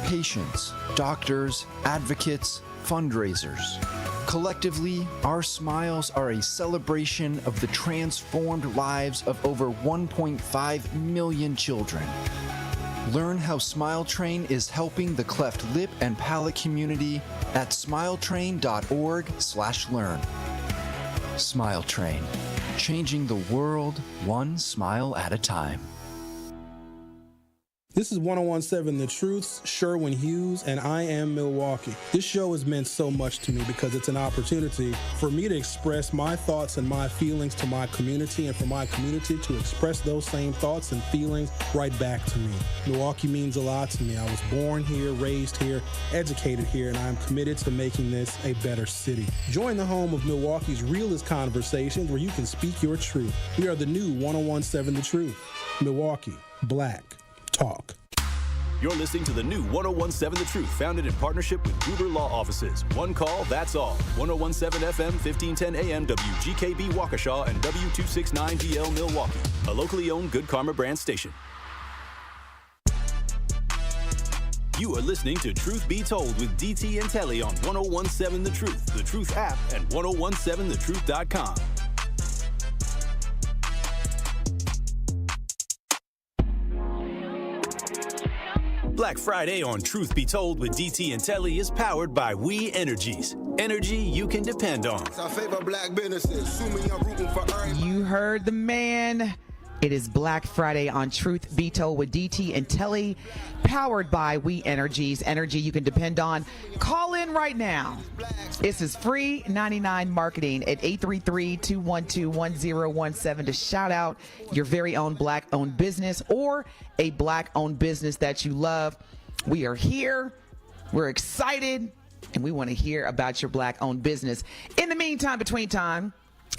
Patients, doctors, advocates, fundraisers. Collectively, our smiles are a celebration of the transformed lives of over 1.5 million children. Learn how Smile Train is helping the cleft lip and palate community at smiletrain.org/learn. Smile Train, changing the world one smile at a time.
This is 1017 The Truth's Sherwin Hughes, and I am Milwaukee. This show has meant so much to me because it's an opportunity for me to express my thoughts and my feelings to my community, and for my community to express those same thoughts and feelings right back to me. Milwaukee means a lot to me. I was born here, raised here, educated here, and I am committed to making this a better city. Join the home of Milwaukee's realest conversations where you can speak your truth. We are the new 1017 The Truth. Milwaukee Black Talk.
You're listening to the new 1017 The Truth, founded in partnership with Gruber Law Offices. One call, that's all. 1017 FM, 1510 AM, WGKB Waukesha, and W269DL Milwaukee. A locally owned Good Karma brand station. You are listening to Truth Be Told with DT and Telly on 1017 The Truth, the Truth app, and 1017thetruth.com. Black Friday on Truth Be Told with DT and Telly is powered by We Energies. Energy you can depend on.
I favor black businesses. Sue me, I'm rooting for everybody.
You heard the man. It is Black Friday on Truth Be Told with DT and Telly, powered by We Energies. Energy you can depend on. Call in right now. This is free 99 marketing at 833-212-1017 to shout out your very own Black-owned business or a Black-owned business that you love. We are here. We're excited, and we want to hear about your Black-owned business. In the meantime, between time,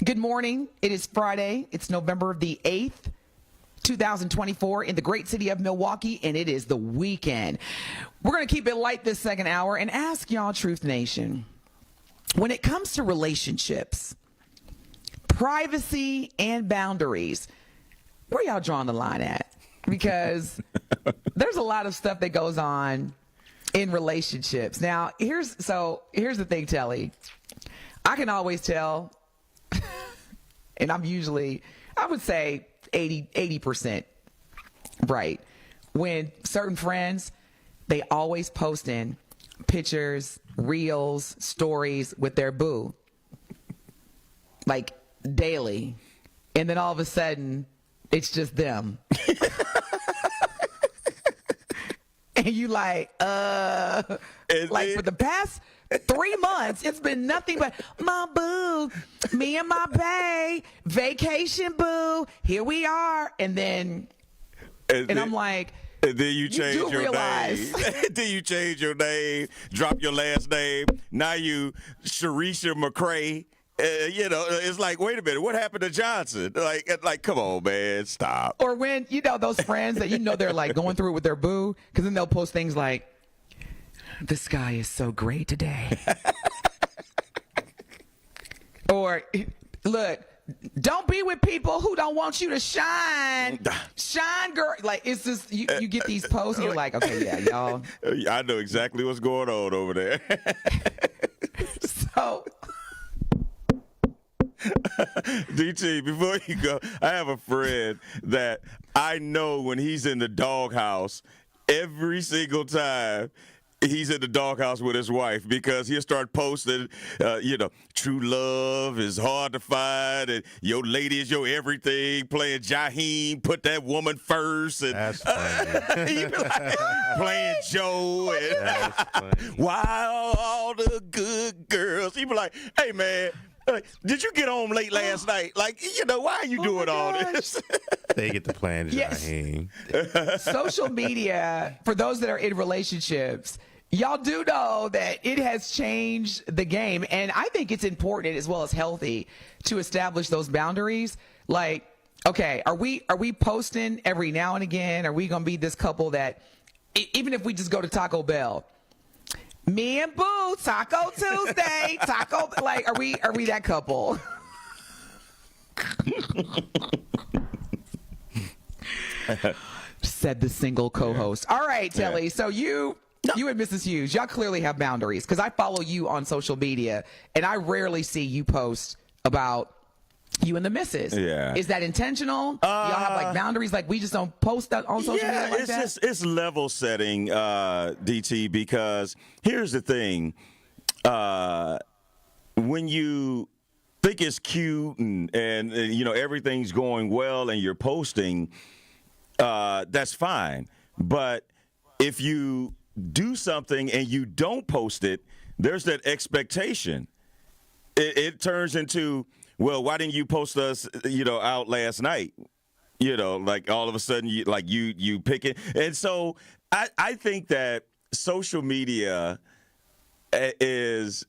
good morning. It is Friday. It's November the 8th, 2024 in the great city of Milwaukee, and it is the weekend. We're going to keep it light this second hour and ask y'all, Truth Nation, when it comes to relationships, privacy and boundaries, where y'all drawing the line at? Because there's a lot of stuff that goes on in relationships. Now, here's the thing, Telly. I can always tell, and I'm usually, I would say 80% right. When certain friends, they always posting pictures, reels, stories with their boo, like daily. And then all of a sudden, it's just them. And you like for the past 3 months, it's been nothing but my boo, me and my bae, vacation boo, here we are. And then I'm like,
and then you change your
realize.
name. Then you change your name, drop your last name. Now you Sharisha McCray. It's like, wait a minute, what happened to Johnson? Like, come on, man, stop.
Or when, those friends that they're like going through it with their boo, because then they'll post things like, the sky is so gray today. Or, look, don't be with people who don't want you to shine. Shine, girl. Like, it's just, you get these posts and you're like, okay, yeah, y'all.
I know exactly what's going on over there.
So...
DT, before you go, I have a friend that I know when he's in the doghouse, every single time he's in the doghouse with his wife, because he'll start posting, true love is hard to find, and your lady is your everything, playing Jaheim, put that woman first, and
that's funny.
he be like, playing Joe, and wow, all the good girls. He be like, hey, man, did you get home late last night? Like, why are you doing all this?
They get to plan Jaheim.
Social media, for those that are in relationships, y'all do know that it has changed the game. And I think it's important as well as healthy to establish those boundaries. Like, okay, are we posting every now and again? Are we going to be this couple that, even if we just go to Taco Bell, me and Boo, Taco Tuesday, are we that couple? Said the single co-host. All right, Telly. So you and Mrs. Hughes, y'all clearly have boundaries, because I follow you on social media, and I rarely see you post about you and the missus.
Yeah.
Is that intentional? Y'all have like boundaries, like we just don't post that on social media like that?
It's level setting, DT, because here's the thing. When you think it's cute and everything's going well and you're posting, that's fine. But if you do something and you don't post it, there's that expectation. It turns into, well, why didn't you post us, out last night? Like all of a sudden you pick it. And so I think that social media is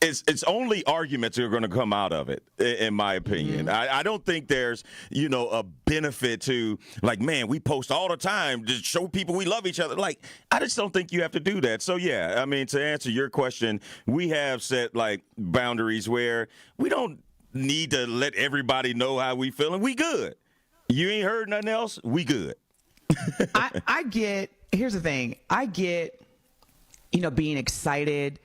it's only arguments that are going to come out of it, in my opinion. Mm-hmm. I don't think there's, a benefit to, like, man, we post all the time to show people we love each other. Like, I just don't think you have to do that. So, yeah, I mean, to answer your question, we have set, like, boundaries where we don't need to let everybody know how we feel, and we good. You ain't heard nothing else? We good.
Here's the thing. I get, being excited.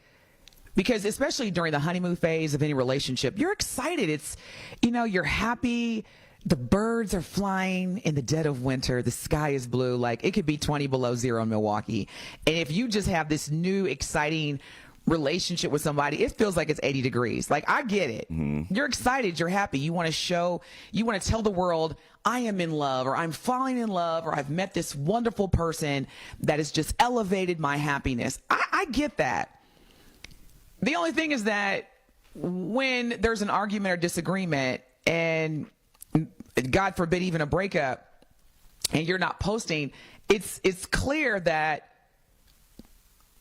Because especially during the honeymoon phase of any relationship, you're excited. It's, you're happy. the birds are flying in the dead of winter. The sky is blue. Like, it could be 20 below zero in Milwaukee. And if you just have this new, exciting relationship with somebody, it feels like it's 80 degrees. Like, I get it. You're excited. You're happy. You want to tell the world, I am in love, or I'm falling in love, or I've met this wonderful person that has just elevated my happiness. I get that. The only thing is that when there's an argument or disagreement, and God forbid even a breakup, and you're not posting, it's clear that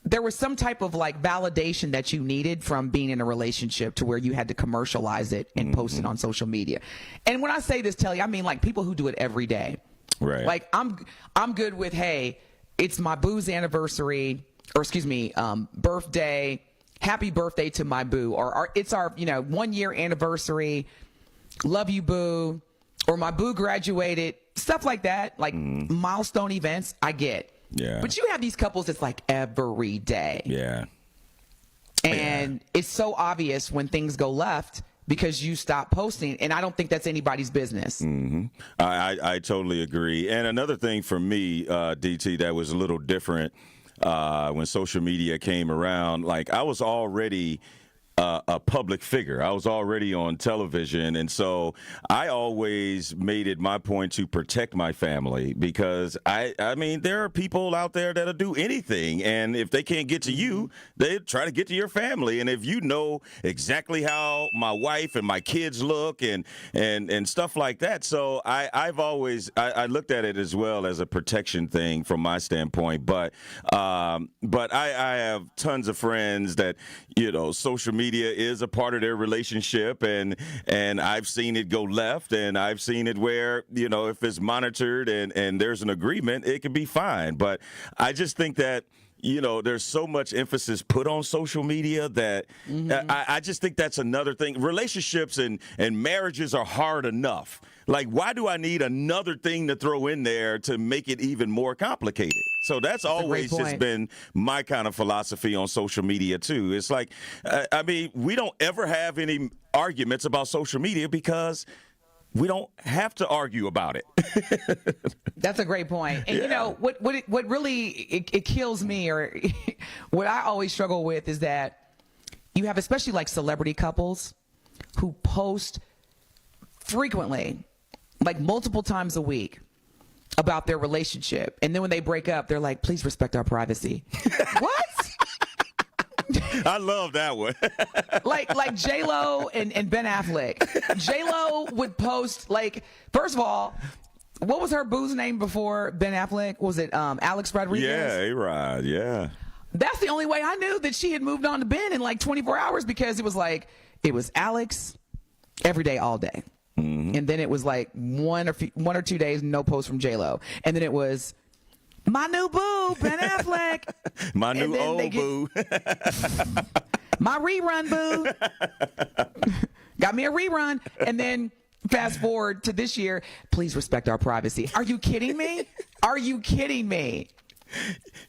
there was some type of like validation that you needed from being in a relationship to where you had to commercialize it and post it on social media. And when I say this, Telly, I mean like people who do it every day.
Right.
Like I'm good with, hey, it's my boo's anniversary, or excuse me, birthday. Happy birthday to my boo, or it's our 1 year anniversary. Love you, boo. Or my boo graduated. Stuff like that, like milestone events. I get.
Yeah.
But you have these couples that's like every day.
Yeah.
And it's so obvious when things go left because you stop posting, and I don't think that's anybody's business.
I totally agree. And another thing for me, DT, that was a little different when social media came around, like I was already a public figure. I was already on television, and so I always made it my point to protect my family, because I mean, there are people out there that'll do anything, and if they can't get to you, they try to get to your family. And if you know exactly how my wife and my kids look and stuff like that, so I've always looked at it as well as a protection thing from my standpoint. But I have tons of friends that social media is a part of their relationship, and I've seen it go left, and I've seen it where if it's monitored and there's an agreement, it could be fine. But I just think that there's so much emphasis put on social media that I just think that's another thing. Relationships and marriages are hard enough. Like, why do I need another thing to throw in there to make it even more complicated? So that's always just been my kind of philosophy on social media, too. It's like, I mean, we don't ever have any arguments about social media because we don't have to argue about it.
That's a great point. And what really it kills me, or what I always struggle with, is that you have especially like celebrity couples who post frequently, like multiple times a week, about their relationship, and then when they break up, they're like, please respect our privacy. What?
I love that one.
like J-Lo and Ben Affleck. J-Lo would post, like, first of all, what was her boo's name before Ben Affleck? Was it Alex Rodriguez?
Yeah, A-Rod, yeah.
That's the only way I knew that she had moved on to Ben in like 24 hours, because it was Alex every day, all day. And then it was like one or 2 days, no post from J-Lo. And then it was my new boo, Ben Affleck.
My new old boo.
My rerun boo. Got me a rerun. And then fast forward to this year, please respect our privacy. Are you kidding me? Are you kidding me?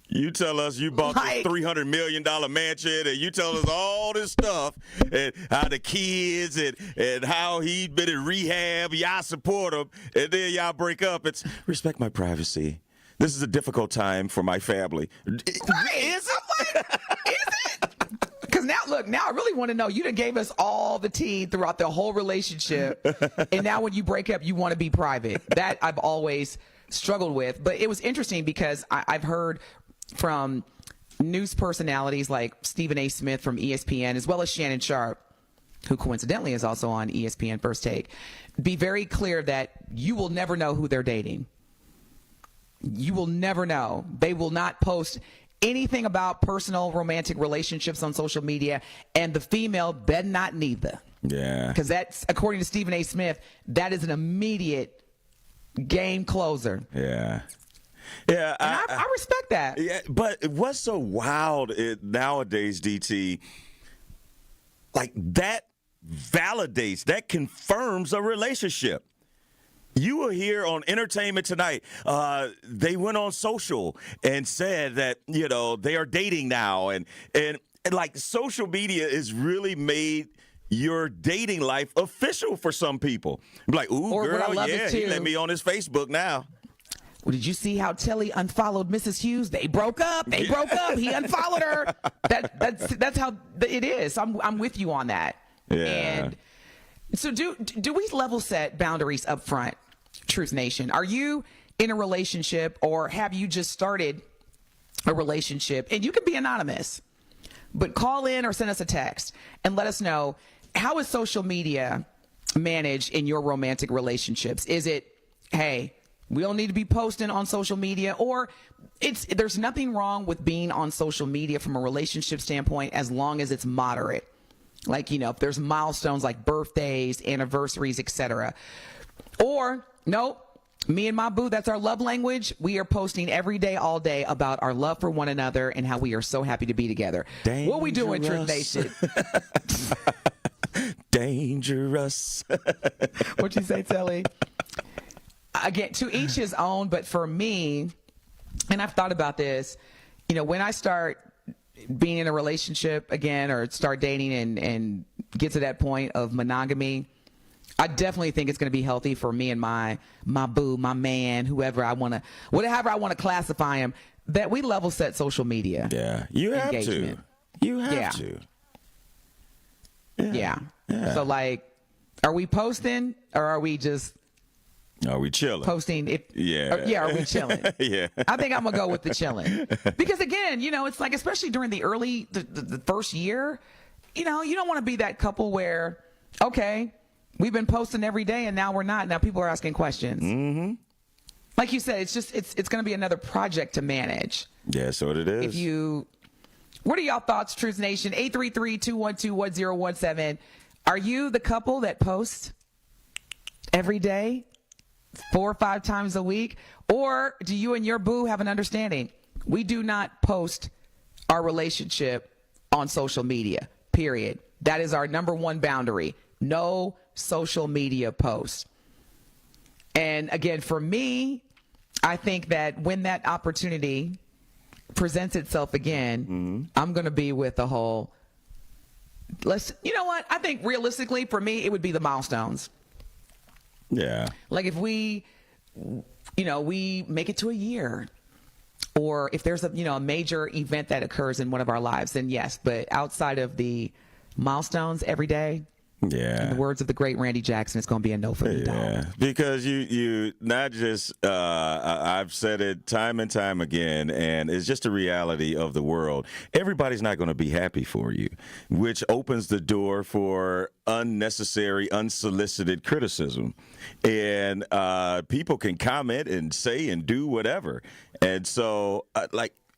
You tell us you bought this $300 million mansion, and you tell us all this stuff, and how the kids and how he's been in rehab, y'all support him, and then y'all break up. It's respect my privacy. This is a difficult time for my family.
Right. Is it? Because now I really want to know. You done gave us all the tea throughout the whole relationship, and now when you break up, you want to be private. That I've always struggled with. But it was interesting because I've heard from news personalities like Stephen A. Smith from ESPN, as well as Shannon Sharp, who coincidentally is also on ESPN First Take, be very clear that you will never know who they're dating. You will never know. They will not post anything about personal romantic relationships on social media, and the female better not neither.
Yeah.
Because that's, according to Stephen A. Smith, that is an immediate game closer.
Yeah. Yeah.
And I respect that.
Yeah, but what's so wild nowadays, DT, like that validates, that confirms a relationship. You were here on Entertainment Tonight. They went on social and said that, they are dating now. And like social media has really made your dating life official for some people. Be like, ooh,
Or what I
girl,
love
yeah,
is,
he
too,
let me on his Facebook now.
Well, did you see how Telly unfollowed Mrs. Hughes? They broke up. He unfollowed her. That's how it is. I'm with you on that.
Yeah.
And so do we level set boundaries up front, Truth Nation? Are you in a relationship, or have you just started a relationship? And you can be anonymous, but call in or send us a text and let us know, how is social media managed in your romantic relationships? Is it, hey, we don't need to be posting on social media, or there's nothing wrong with being on social media from a relationship standpoint as long as it's moderate. Like, if there's milestones like birthdays, anniversaries, etc. Or, nope, me and my boo, that's our love language. We are posting every day, all day about our love for one another and how we are so happy to be together.
Dangerous.
What we doing, Truth Nation?
Dangerous.
What'd you say, Telly? Again, to each his own, but for me, and I've thought about this, when I start being in a relationship again, or start dating and get to that point of monogamy, I definitely think it's going to be healthy for me and my boo, my man, whatever I want to classify him, that we level set social media.
Yeah, you have
engagement.
to. You have to.
Yeah. So, like, are we posting, or are we just...
Are we chilling?
Posting it.
Yeah.
Are we chilling?
Yeah.
I think I'm going to go with the chilling. Because again, it's like, especially during the first year, you don't want to be that couple where, okay, we've been posting every day and now we're not. Now people are asking questions.
Mm-hmm.
Like you said, it's going to be another project to manage.
Yeah, so it is.
What are y'all thoughts, Truth Nation? 833-212-1017. Are you the couple that posts every day, 4 or 5 times a week? Or do you and your boo have an understanding? We do not post our relationship on social media, period. That is our number one boundary. No social media posts. And again, for me, I think that when that opportunity presents itself again, I'm going to be with the whole, you know what? I think realistically for me, it would be the milestones.
Yeah.
Like if we make it to a year, or if there's a major event that occurs in one of our lives, then yes. But outside of the milestones every day, in the words of the great Randy Jackson, it's going to be a no for me, dog.
Because you not just, I've said it time and time again, and it's just a reality of the world. Everybody's not going to be happy for you, which opens the door for unnecessary, unsolicited criticism. And people can comment and say and do whatever. And so,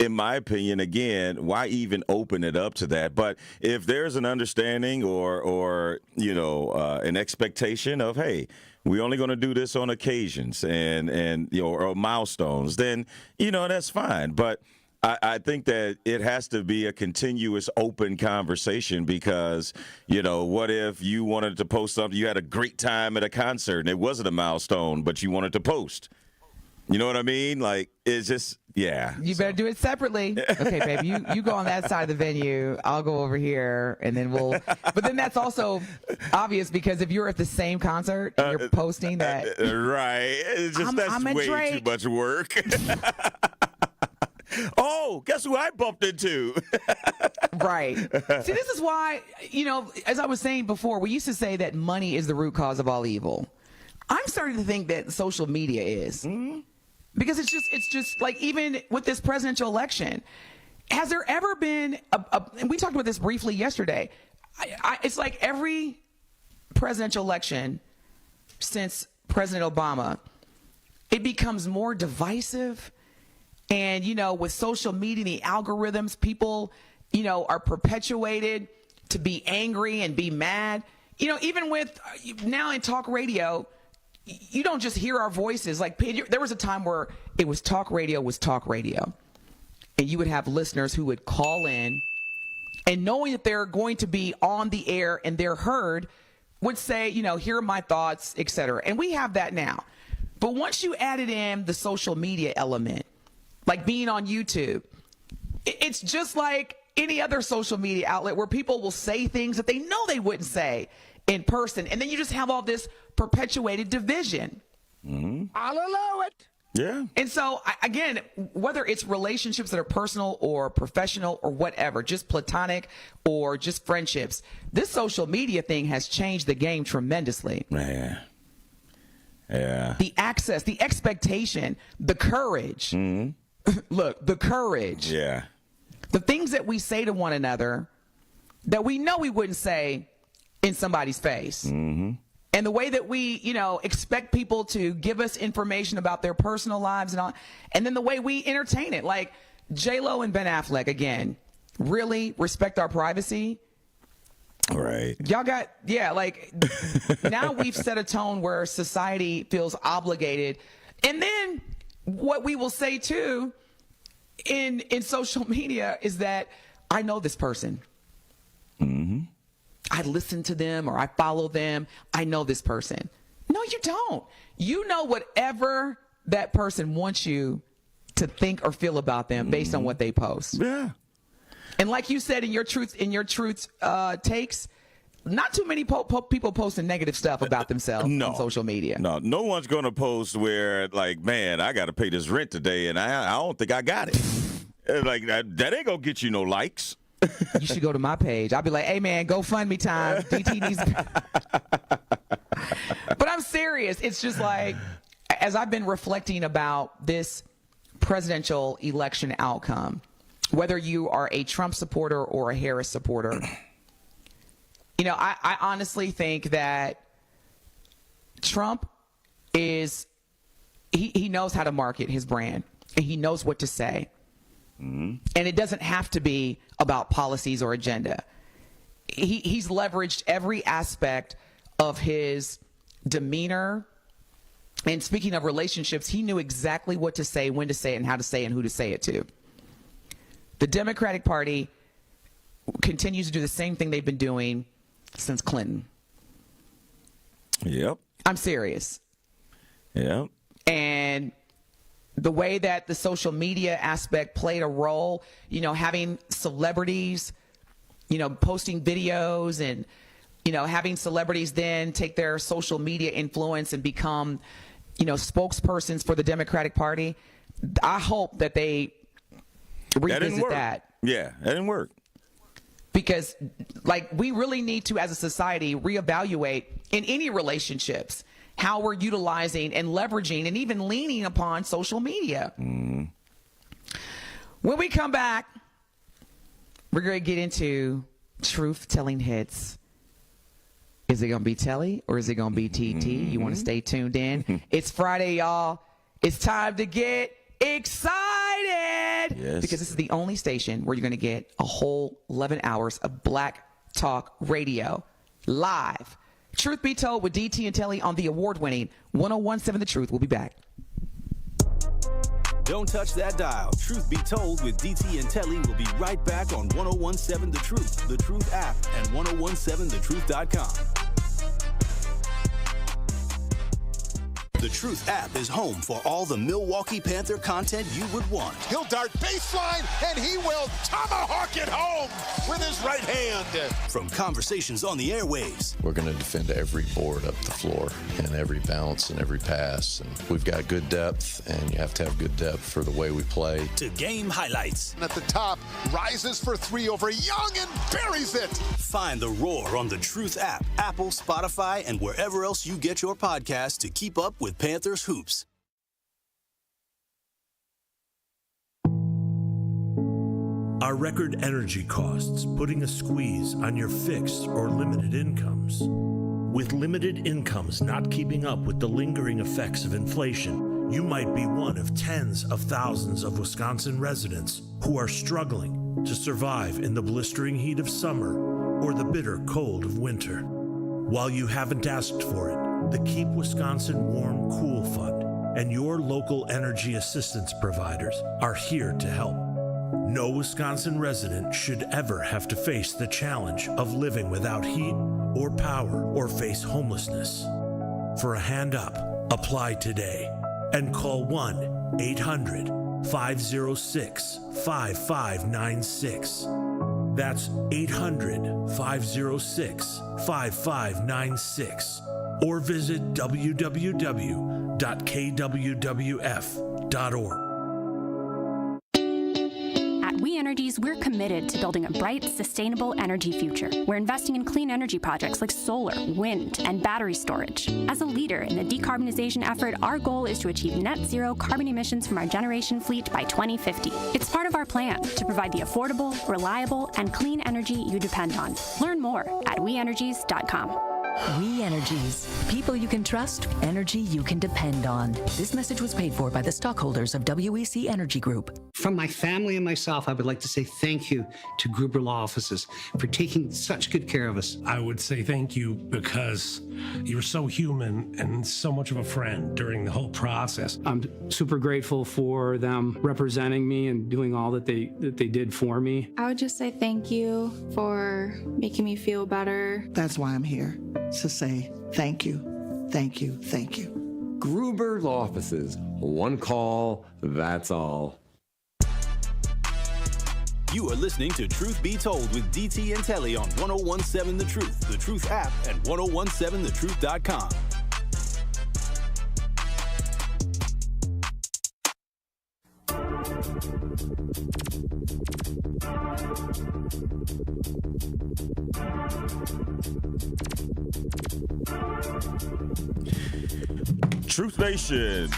in my opinion, again, why even open it up to that? But if there's an understanding or an expectation of, hey, we're only going to do this on occasions and or milestones, then, that's fine. But I think that it has to be a continuous open conversation because, what if you wanted to post something, you had a great time at a concert and it wasn't a milestone, but you wanted to post? You know what I mean? Like, it's just, yeah.
You better do it separately. Okay, baby, you go on that side of the venue. I'll go over here, and then but then that's also obvious because if you're at the same concert and you're posting that.
Right. It's just, that's way too much work. Oh, guess who I bumped into?
Right. See, this is why, as I was saying before, we used to say that money is the root cause of all evil. I'm starting to think that social media is. Mm-hmm. Because it's just like, even with this presidential election, has there ever been and we talked about this briefly yesterday. It's like every presidential election since President Obama, it becomes more divisive. And, with social media, the algorithms, people, are perpetuated to be angry and be mad. Even with now in talk radio, you don't just hear our voices. Like, there was a time where it was talk radio, and you would have listeners who would call in, and knowing that they're going to be on the air and they're heard, would say, here are my thoughts, etc. And we have that now. But once you added in the social media element, like being on YouTube, it's just like any other social media outlet where people will say things that they know they wouldn't say in person. And then you just have all this perpetuated division.
I'll allow it. Yeah.
And so, again, whether it's relationships that are personal or professional or whatever, just platonic or just friendships, this social media thing has changed the game tremendously.
Man. Yeah.
The access, the expectation, the courage. Look, the courage.
Yeah.
The things that we say to one another that we know we wouldn't say in somebody's face. And the way that we, expect people to give us information about their personal lives and all, and then the way we entertain it. Like J-Lo and Ben Affleck, again, really respect our privacy.
Right.
Y'all got, now we've set a tone where society feels obligated. And then what we will say too in social media is that I know this person. I listen to them or I follow them. I know this person. No, you don't. You know whatever that person wants you to think or feel about them based on what they post.
Yeah.
And like you said in your truth takes, not too many people posting negative stuff about themselves on social media.
No one's going to post where, like, man, I got to pay this rent today and I don't think I got it. Like, that ain't going to get you no likes.
You should go to my page. I'll be like, hey, man, GoFundMe time. DT needs. But I'm serious. It's just like, as I've been reflecting about this presidential election outcome, whether you are a Trump supporter or a Harris supporter, I honestly think that Trump is, he knows how to market his brand, and he knows what to say. And it doesn't have to be about policies or agenda. He's leveraged every aspect of his demeanor. And speaking of relationships, he knew exactly what to say, when to say it, and how to say it, and who to say it to. The Democratic Party continues to do the same thing they've been doing since Clinton.
Yep.
I'm serious.
Yep.
And the way that the social media aspect played a role, having celebrities, posting videos and, having celebrities then take their social media influence and become, spokespersons for the Democratic Party. I hope that they revisit that.
Yeah, that didn't work.
Because, we really need to, as a society, reevaluate in any relationships how we're utilizing and leveraging and even leaning upon social media. When we come back, we're going to get into truth-telling hits. Is it going to be Telly or is it going to be TT? You want to stay tuned in? It's Friday, y'all. It's time to get excited.
Yes.
Because this is the only station where you're going to get a whole 11 hours of Black Talk Radio live. Truth Be Told with DT and Telly on the award-winning 101.7 The Truth. We'll be back.
Don't touch that dial. Truth Be Told with DT and Telly will be right back on 101.7 The Truth, The Truth app, and 1017thetruth.com. The Truth app is home for all the Milwaukee Panther content you would want.
He'll dart baseline, and he will tomahawk it home with his right hand.
From conversations on the airwaves.
We're going to defend every board up the floor and every bounce and every pass. And we've got good depth, and you have to have good depth for the way we play.
To game highlights.
At the top, rises for three over Young and buries it.
Find The Roar on the Truth app, Apple, Spotify, and wherever else you get your podcasts to keep up with Panthers hoops.
Are record energy costs putting a squeeze on your fixed or limited incomes? With limited incomes not keeping up with the lingering effects of inflation, you might be one of tens of thousands of Wisconsin residents who are struggling to survive in the blistering heat of summer or the bitter cold of winter. While you haven't asked for it, the Keep Wisconsin Warm Cool Fund and your local energy assistance providers are here to help. No Wisconsin resident should ever have to face the challenge of living without heat or power or face homelessness. For a hand up, apply today and call 1-800 800-506-5596. That's 800-506-5596. Or visit www.kwwf.org.
At We Energies, we're committed to building a bright, sustainable energy future. We're investing in clean energy projects like solar, wind, and battery storage. As a leader in the decarbonization effort, our goal is to achieve net zero carbon emissions from our generation fleet by 2050. It's part of our plan to provide the affordable, reliable, and clean energy you depend on. Learn more at weenergies.com.
We Energies. People you can trust, energy you can depend on. This message was paid for by the stockholders of WEC Energy Group.
From my family and myself, I would like to say thank you to Gruber Law Offices for taking such good care of us.
I would say thank you because you were so human and so much of a friend during the whole process.
I'm super grateful for them representing me and doing all that they did for me.
I would just say thank you for making me feel better.
That's why I'm here, to say thank you, thank you, thank you.
Gruber Law Offices. One call, that's all.
You are listening to Truth Be Told with DT and Telly on 1017 The Truth, The Truth app, and 1017thetruth.com.
Truth Nation.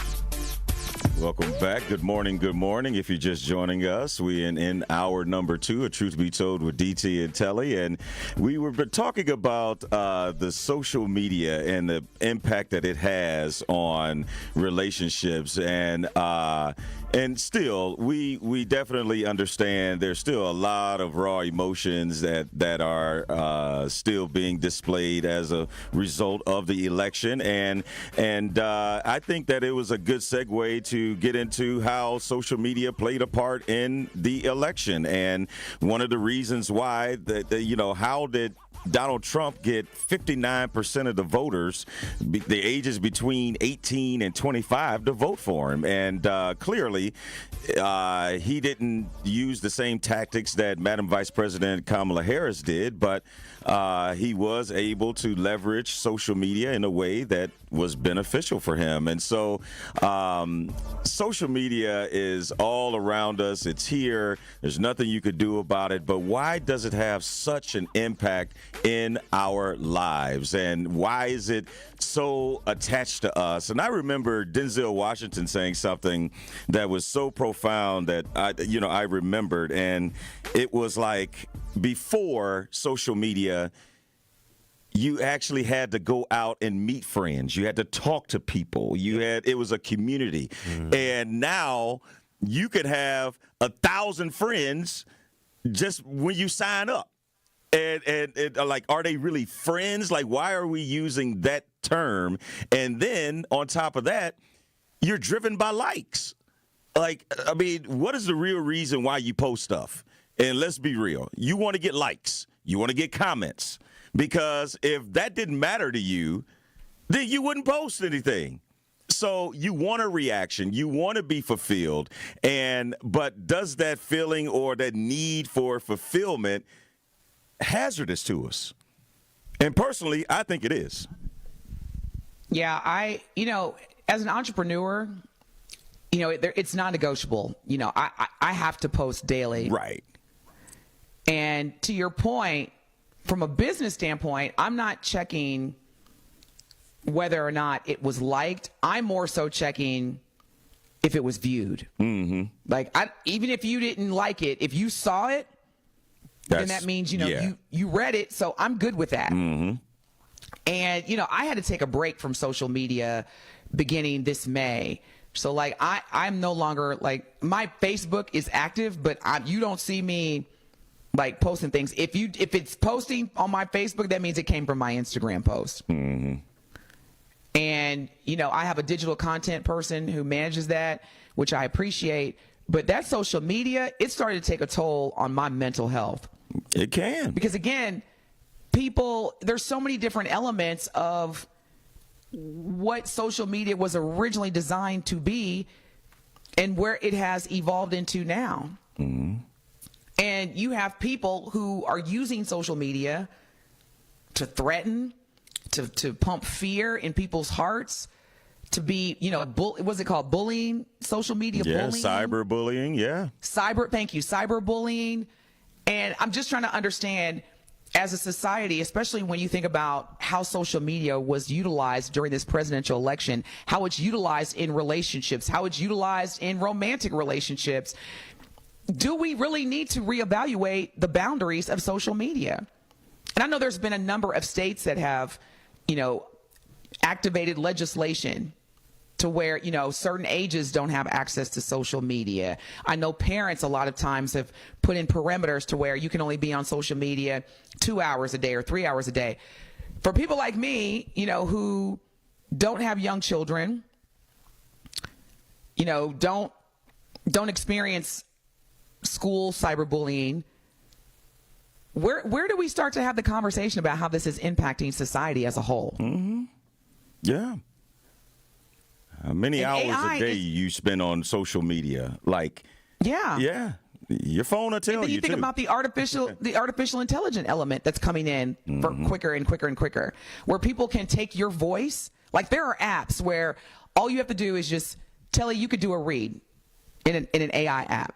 Welcome back. Good morning. Good morning. If you're just joining us, we're in hour number 2 of Truth Be Told with DT and Telly, and we were talking about the social media and the impact that it has on relationships, and still we definitely understand there's still a lot of raw emotions that are still being displayed as a result of the election, and I think that it was a good segue to get into how social media played a part in the election. And one of the reasons why how did Donald Trump get 59% of the voters, the ages between 18 and 25, to vote for him? And clearly, he didn't use the same tactics that Madam Vice President Kamala Harris did, but he was able to leverage social media in a way that was beneficial for him. And so social media is all around us. It's here. There's nothing you could do about it. But why does it have such an impact in our lives? And why is it so attached to us? And I remember Denzel Washington saying something that was so profound that I remembered. And it was like, before social media, you actually had to go out and meet friends. You had to talk to people. It was a community. And now you could have 1,000 friends just when you sign up. And like, are they really friends? Like, why are we using that term? And then on top of that, you're driven by likes. Like, I mean, what is the real reason why you post stuff? And let's be real. You want to get likes. You want to get comments. Because if that didn't matter to you, then you wouldn't post anything. So you want a reaction. You want to be fulfilled. But does that feeling or that need for fulfillment hazardous to us? And personally, I think it is.
Yeah, as an entrepreneur, it's non-negotiable. I have to post daily.
Right.
And to your point, from a business standpoint, I'm not checking whether or not it was liked. I'm more so checking if it was viewed. Mm-hmm. Like, even if you didn't like it, if you saw it, then that means, you read it. So I'm good with that. Mm-hmm. And, I had to take a break from social media beginning this May. So, like, I'm no longer, like, my Facebook is active, but you don't see me, like, posting things. If it's posting on my Facebook, that means it came from my Instagram post. Mm-hmm. And, I have a digital content person who manages that, which I appreciate. But that social media, it started to take a toll on my mental health.
It can.
Because, again, there's so many different elements of what social media was originally designed to be. and where it has evolved into now.
Mm-hmm.
And you have people who are using social media to threaten, to pump fear in people's hearts, to be, what's it called? Bullying, social media bullying?
Cyberbullying, yeah.
Cyberbullying. And I'm just trying to understand, as a society, especially when you think about how social media was utilized during this presidential election, how it's utilized in relationships, how it's utilized in romantic relationships. Do we really need to reevaluate the boundaries of social media? And I know there's been a number of states that have, activated legislation to where, certain ages don't have access to social media. I know parents a lot of times have put in parameters to where you can only be on social media 2 hours a day or 3 hours a day. For people like me, who don't have young children, don't experience school cyberbullying, where do we start to have the conversation about how this is impacting society as a whole?
Mm-hmm. Yeah. How many hours a day you spend on social media? Yeah. Your phone will tell you.
And then you think about the artificial intelligence element that's coming in for quicker and quicker and quicker, where people can take your voice. Like, there are apps where all you have to do is just Telly, you could do a read in an AI app,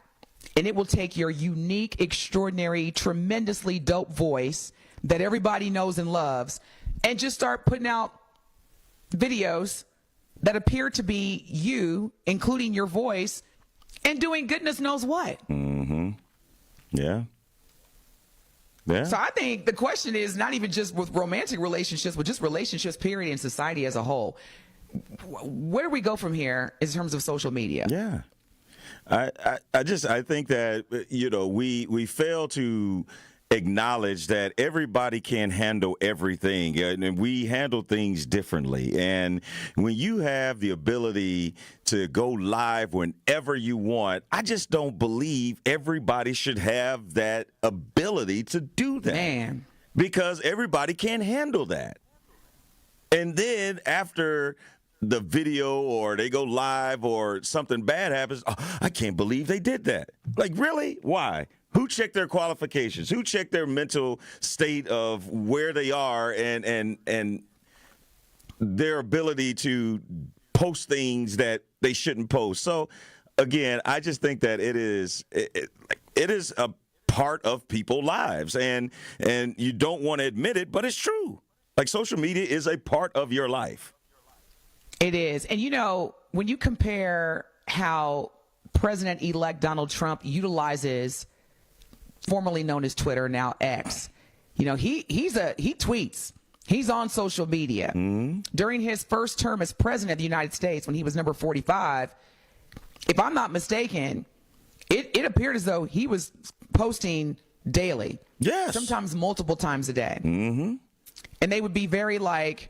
and it will take your unique, extraordinary, tremendously dope voice that everybody knows and loves, and just start putting out videos that appear to be you, including your voice, and doing goodness knows what.
Mm-hmm. Yeah. Yeah.
So I think the question is not even just with romantic relationships, but just relationships, period, in society as a whole. Where do we go from here in terms of social media?
Yeah. I think that, we fail to acknowledge that everybody can't handle everything, and we handle things differently. And when you have the ability to go live whenever you want, I just don't believe everybody should have that ability to do that.
Man.
Because everybody can't handle that. And then after the video, or they go live, or something bad happens, I can't believe they did that. Like, really? Why? Who checked their qualifications? Who checked their mental state of where they are and their ability to post things that they shouldn't post? So, again, I just think that it is a part of people's lives, and you don't want to admit it, but it's true. Like, social media is a part of your life.
It is. And, when you compare how President-elect Donald Trump utilizes formerly known as Twitter, now X, he tweets. He's on social media.
Mm-hmm.
During his first term as president of the United States, when he was number 45, if I'm not mistaken, it appeared as though he was posting daily.
Yes.
Sometimes multiple times a day.
Mm-hmm.
And they would be very like,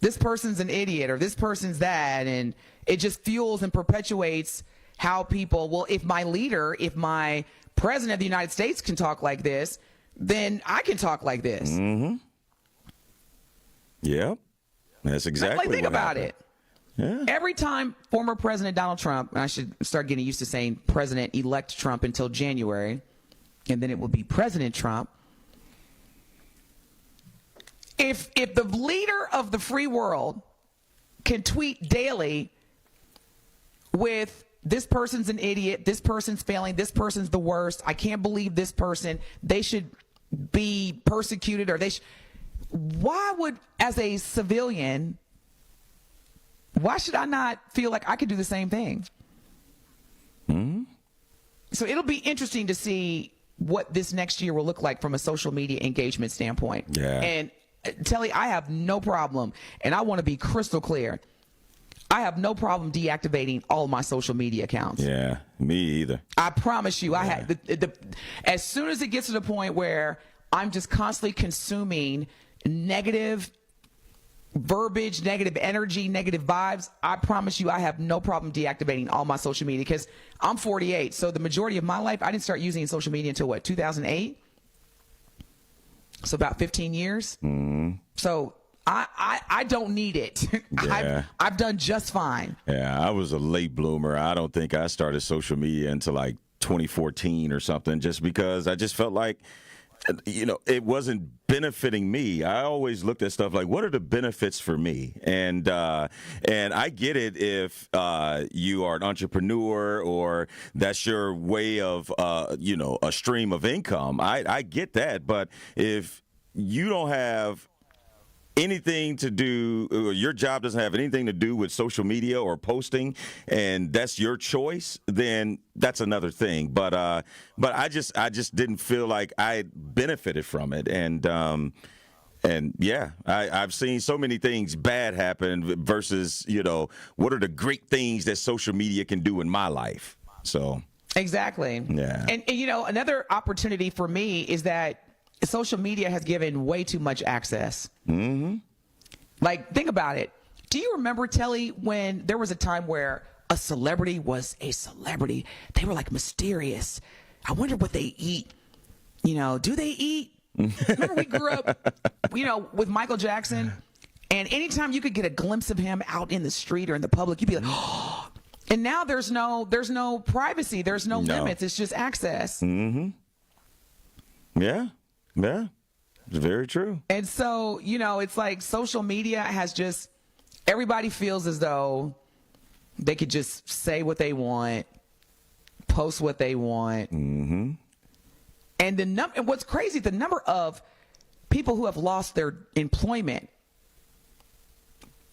this person's an idiot, or this person's that, and it just fuels and perpetuates how people, well, if my president of the United States can talk like this, then I can talk like this.
Mm-hmm. Yep. That's exactly
think
what
about
happened.
it.
Yeah.
Every time former President Donald Trump, and I should start getting used to saying President-elect Trump until January, and then it will be President Trump. If the leader of the free world can tweet daily with, this person's an idiot, this person's failing, this person's the worst, I can't believe this person, they should be persecuted, or why would, as a civilian, why should I not feel like I could do the same thing?
Mm-hmm.
So it'll be interesting to see what this next year will look like from a social media engagement standpoint.
Yeah.
And Telly, I have no problem, and I want to be crystal clear, I have no problem deactivating all my social media accounts.
Yeah, me either.
I promise you, I had as soon as it gets to the point where I'm just constantly consuming negative verbiage, negative energy, negative vibes, I promise you I have no problem deactivating all my social media, because I'm 48. So the majority of my life, I didn't start using social media until 2008? So about 15 years.
Mm-hmm.
So I don't need it.
Yeah.
I've done just fine.
Yeah, I was a late bloomer. I don't think I started social media until like 2014 or something, just because I just felt like, it wasn't benefiting me. I always looked at stuff like, what are the benefits for me? And I get it if you are an entrepreneur or that's your way of, a stream of income. I get that. But if you don't have anything to do, your job doesn't have anything to do with social media or posting, and that's your choice, then that's another thing. But I just didn't feel like I benefited from it, and yeah, I've seen so many things bad happen versus what are the great things that social media can do in my life. So
exactly,
yeah,
and another opportunity for me is that social media has given way too much access.
Mm-hmm.
Like, think about it. Do you remember, Telly, when there was a time where a celebrity was a celebrity? They were like mysterious. I wonder what they eat. Do they eat? Remember we grew up, with Michael Jackson, and anytime you could get a glimpse of him out in the street or in the public, you'd be like, oh. And now there's no privacy. There's no limits. It's just access.
Mm-hmm. Yeah. Yeah, it's very true.
And so, it's like social media has just, everybody feels as though they could just say what they want, post what they want.
Mm-hmm.
And and what's crazy, the number of people who have lost their employment.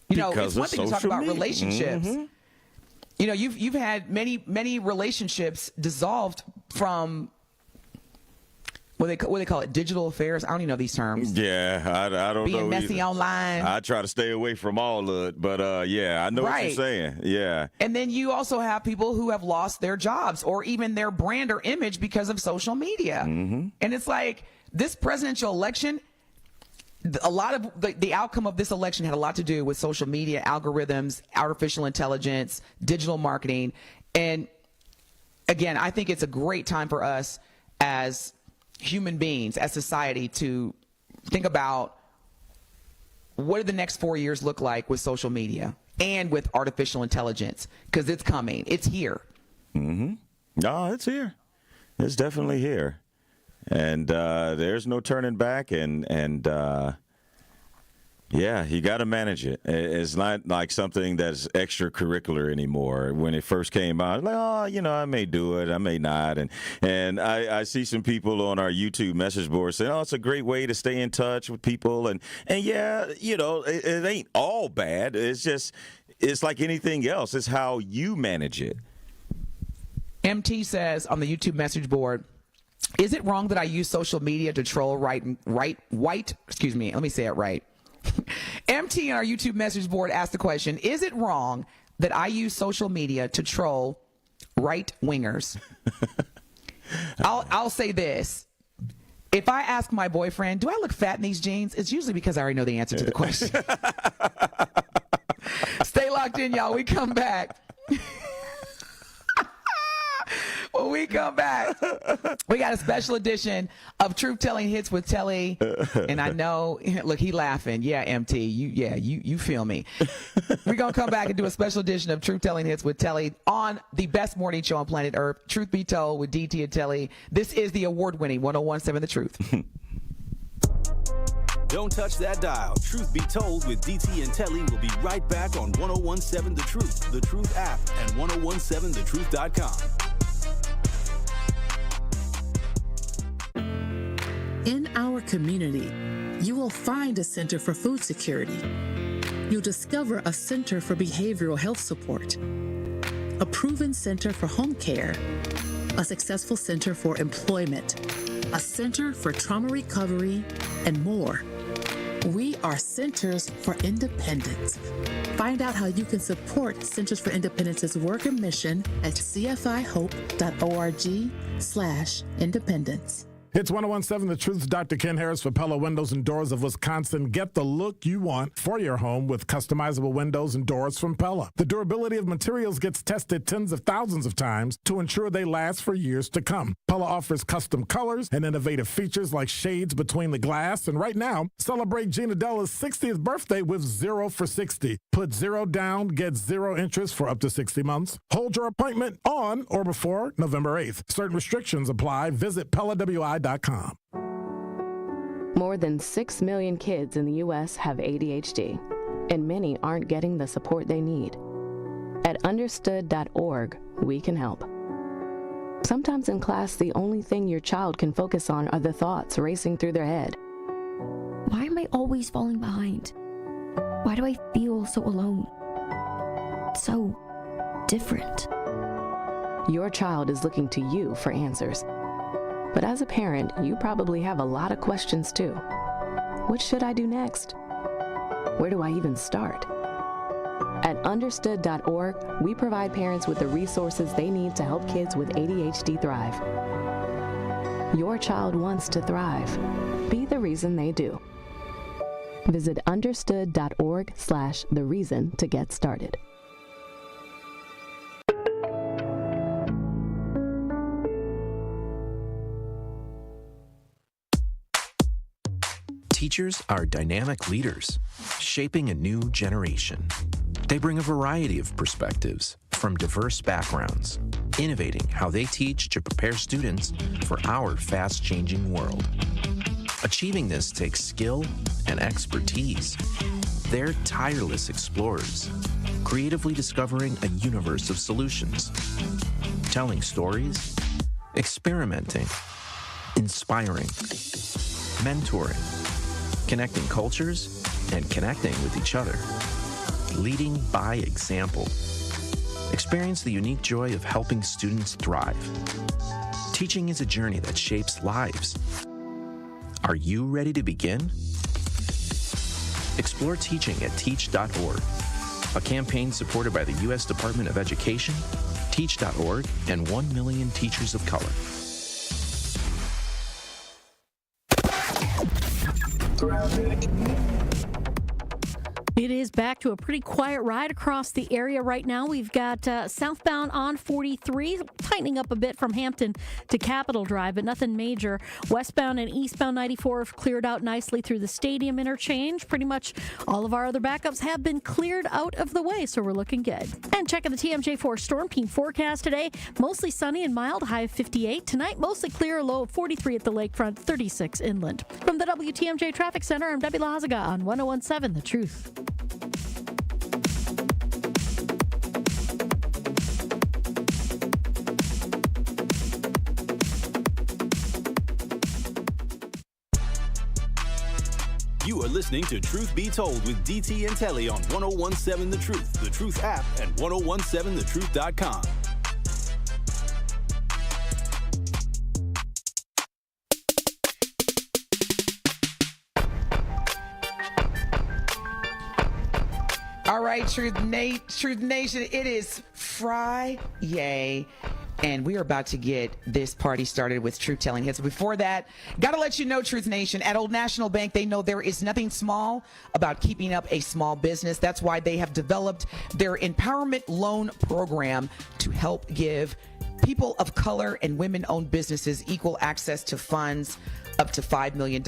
It's one thing to talk about relationships.
Mm-hmm.
You've had many relationships dissolved from what they call it, digital affairs. I don't even know these terms.
Yeah, I don't know.
Being messy
either.
online.
I try to stay away from all of it, but yeah, I know what you're saying. Yeah.
And then you also have people who have lost their jobs or even their brand or image because of social media.
Mm-hmm.
And it's like this presidential election, a lot of the outcome of this election had a lot to do with social media, algorithms, artificial intelligence, digital marketing. And again, I think it's a great time for us as human beings, as society, to think about what do the next 4 years look like with social media and with artificial intelligence, because it's coming. It's here.
Mm-hmm. No, it's here. It's definitely here. And there's no turning back. And yeah, you got to manage it. It's not like something that's extracurricular anymore. When it first came out, like, I may do it, I may not. And I see some people on our YouTube message board saying, it's a great way to stay in touch with people. And yeah, it ain't all bad. It's like anything else. It's how you manage it.
MT says on the YouTube message board, is it wrong that I use social media to troll excuse me, let me say it right. MT on our YouTube message board asked the question, is it wrong that I use social media to troll right-wingers? I'll say this. If I ask my boyfriend, do I look fat in these jeans? It's usually because I already know the answer to the question. Stay locked in, y'all. We come back. When we come back, we got a special edition of Truth Telling Hits with Telly. And I know, look, he laughing. Yeah, MT, you feel me. We're going to come back and do a special edition of Truth Telling Hits with Telly on the best morning show on planet Earth, Truth Be Told with DT and Telly. This is the award-winning 101.7 The Truth.
Don't touch that dial. Truth Be Told with DT and Telly will be right back on 101.7 The Truth, The Truth app, and 1017thetruth.com.
In our community, you will find a Center for Food Security. You'll discover a Center for Behavioral Health Support, a proven Center for Home Care, a successful Center for Employment, a Center for Trauma Recovery, and more. We are Centers for Independence. Find out how you can support Centers for Independence's work and mission at cfihope.org/independence.
It's 101.7 The Truth's Dr. Ken Harris for Pella Windows and Doors of Wisconsin. Get the look you want for your home with customizable windows and doors from Pella. The durability of materials gets tested tens of thousands of times to ensure they last for years to come. Pella offers custom colors and innovative features like shades between the glass. And right now, celebrate Gina Della's 60th birthday with 0 for 60. Put 0 down, get 0 interest for up to 60 months. Hold your appointment on or before November 8th. Certain restrictions apply. Visit PellaWI.com.
More than 6 million kids in the U.S. have ADHD, and many aren't getting the support they need. At understood.org, we can help. Sometimes in class, the only thing your child can focus on are the thoughts racing through their head.
Why am I always falling behind? Why do I feel so alone? So different.
Your child is looking to you for answers. But as a parent, you probably have a lot of questions too. What should I do next? Where do I even start? At understood.org, we provide parents with the resources they need to help kids with ADHD thrive. Your child wants to thrive. Be the reason they do. Visit understood.org/the reason to get started.
Teachers are dynamic leaders, shaping a new generation. They bring a variety of perspectives from diverse backgrounds, innovating how they teach to prepare students for our fast-changing world. Achieving this takes skill and expertise. They're tireless explorers, creatively discovering a universe of solutions, telling stories, experimenting, inspiring, mentoring, connecting cultures, and connecting with each other. Leading by example. Experience the unique joy of helping students thrive. Teaching is a journey that shapes lives. Are you ready to begin? Explore teaching at teach.org, a campaign supported by the U.S. Department of Education, teach.org, and 1 million teachers of color.
It is back to a pretty quiet ride across the area right now. We've got southbound on 43, tightening up a bit from Hampton to Capitol Drive, but nothing major. Westbound and eastbound 94 have cleared out nicely through the Stadium interchange. Pretty much all of our other backups have been cleared out of the way, so we're looking good. And checking the TMJ4 Storm Team forecast today, mostly sunny and mild, high of 58. Tonight, mostly clear, low of 43 at the lakefront, 36 inland. From the WTMJ Traffic Center, I'm Debbie Lazaga on 101.7 The Truth.
You are listening to Truth Be Told with DT and Telly on 101.7 The Truth app, and 1017thetruth.com.
All right, Truth Nation, it is Friday, and we are about to get this party started with Truth Telling Hits. Before that, got to let you know, Truth Nation, at Old National Bank, they know there is nothing small about keeping up a small business. That's why they have developed their Empowerment Loan Program to help give people of color and women-owned businesses equal access to funds up to $5 million.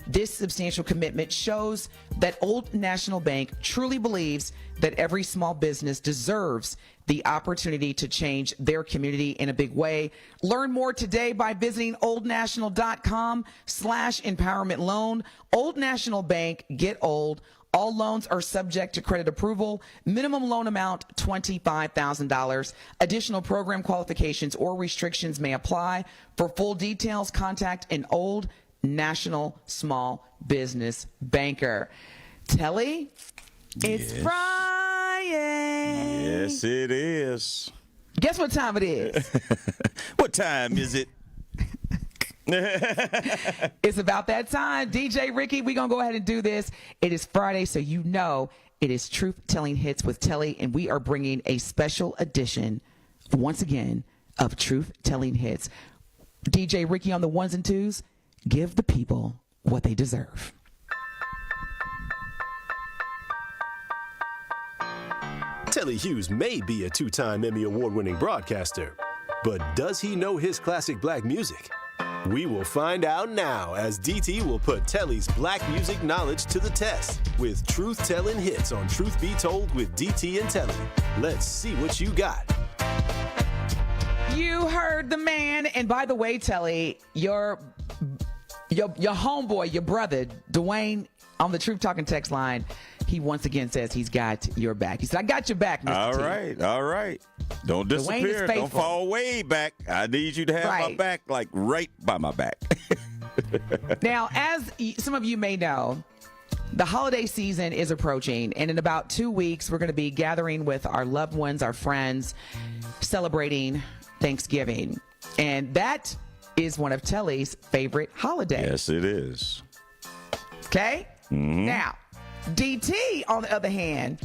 This substantial commitment shows that Old National Bank truly believes that every small business deserves the opportunity to change their community in a big way. Learn more today by visiting oldnational.com/empowerment loan. Old National Bank, get old. All loans are subject to credit approval. Minimum loan amount, $25,000. Additional program qualifications or restrictions may apply. For full details, contact an Old National Small Business Banker. Telly, it's Friday.
Yes, it is.
Guess what time it is?
What time is it?
It's about that time. DJ Ricky, we're going to go ahead and do this. It is Friday, so you know it is Truth Telling Hits with Telly, and we are bringing a special edition, once again, of Truth Telling Hits. DJ Ricky on the ones and twos. Give the people what they deserve.
Telly Hughes may be a two-time Emmy Award-winning broadcaster, but does he know his classic black music? We will find out now as DT will put Telly's black music knowledge to the test with truth-telling hits on Truth Be Told with DT and Telly. Let's see what you got.
You heard the man. And by the way, Telly, your homeboy, your brother, Dwayne, on the Truth Talking text line, he once again says he's got your back. He said, I got your back, Mr. T.
All right. Don't disappear. Don't fall way back. I need you to have my back, like right by my back.
Now, as some of you may know, the holiday season is approaching, and in about 2 weeks, we're going to be gathering with our loved ones, our friends, celebrating Thanksgiving. And that is one of Telly's favorite holidays.
Yes, it is.
Okay?
Mm-hmm.
Now, DT, on the other hand,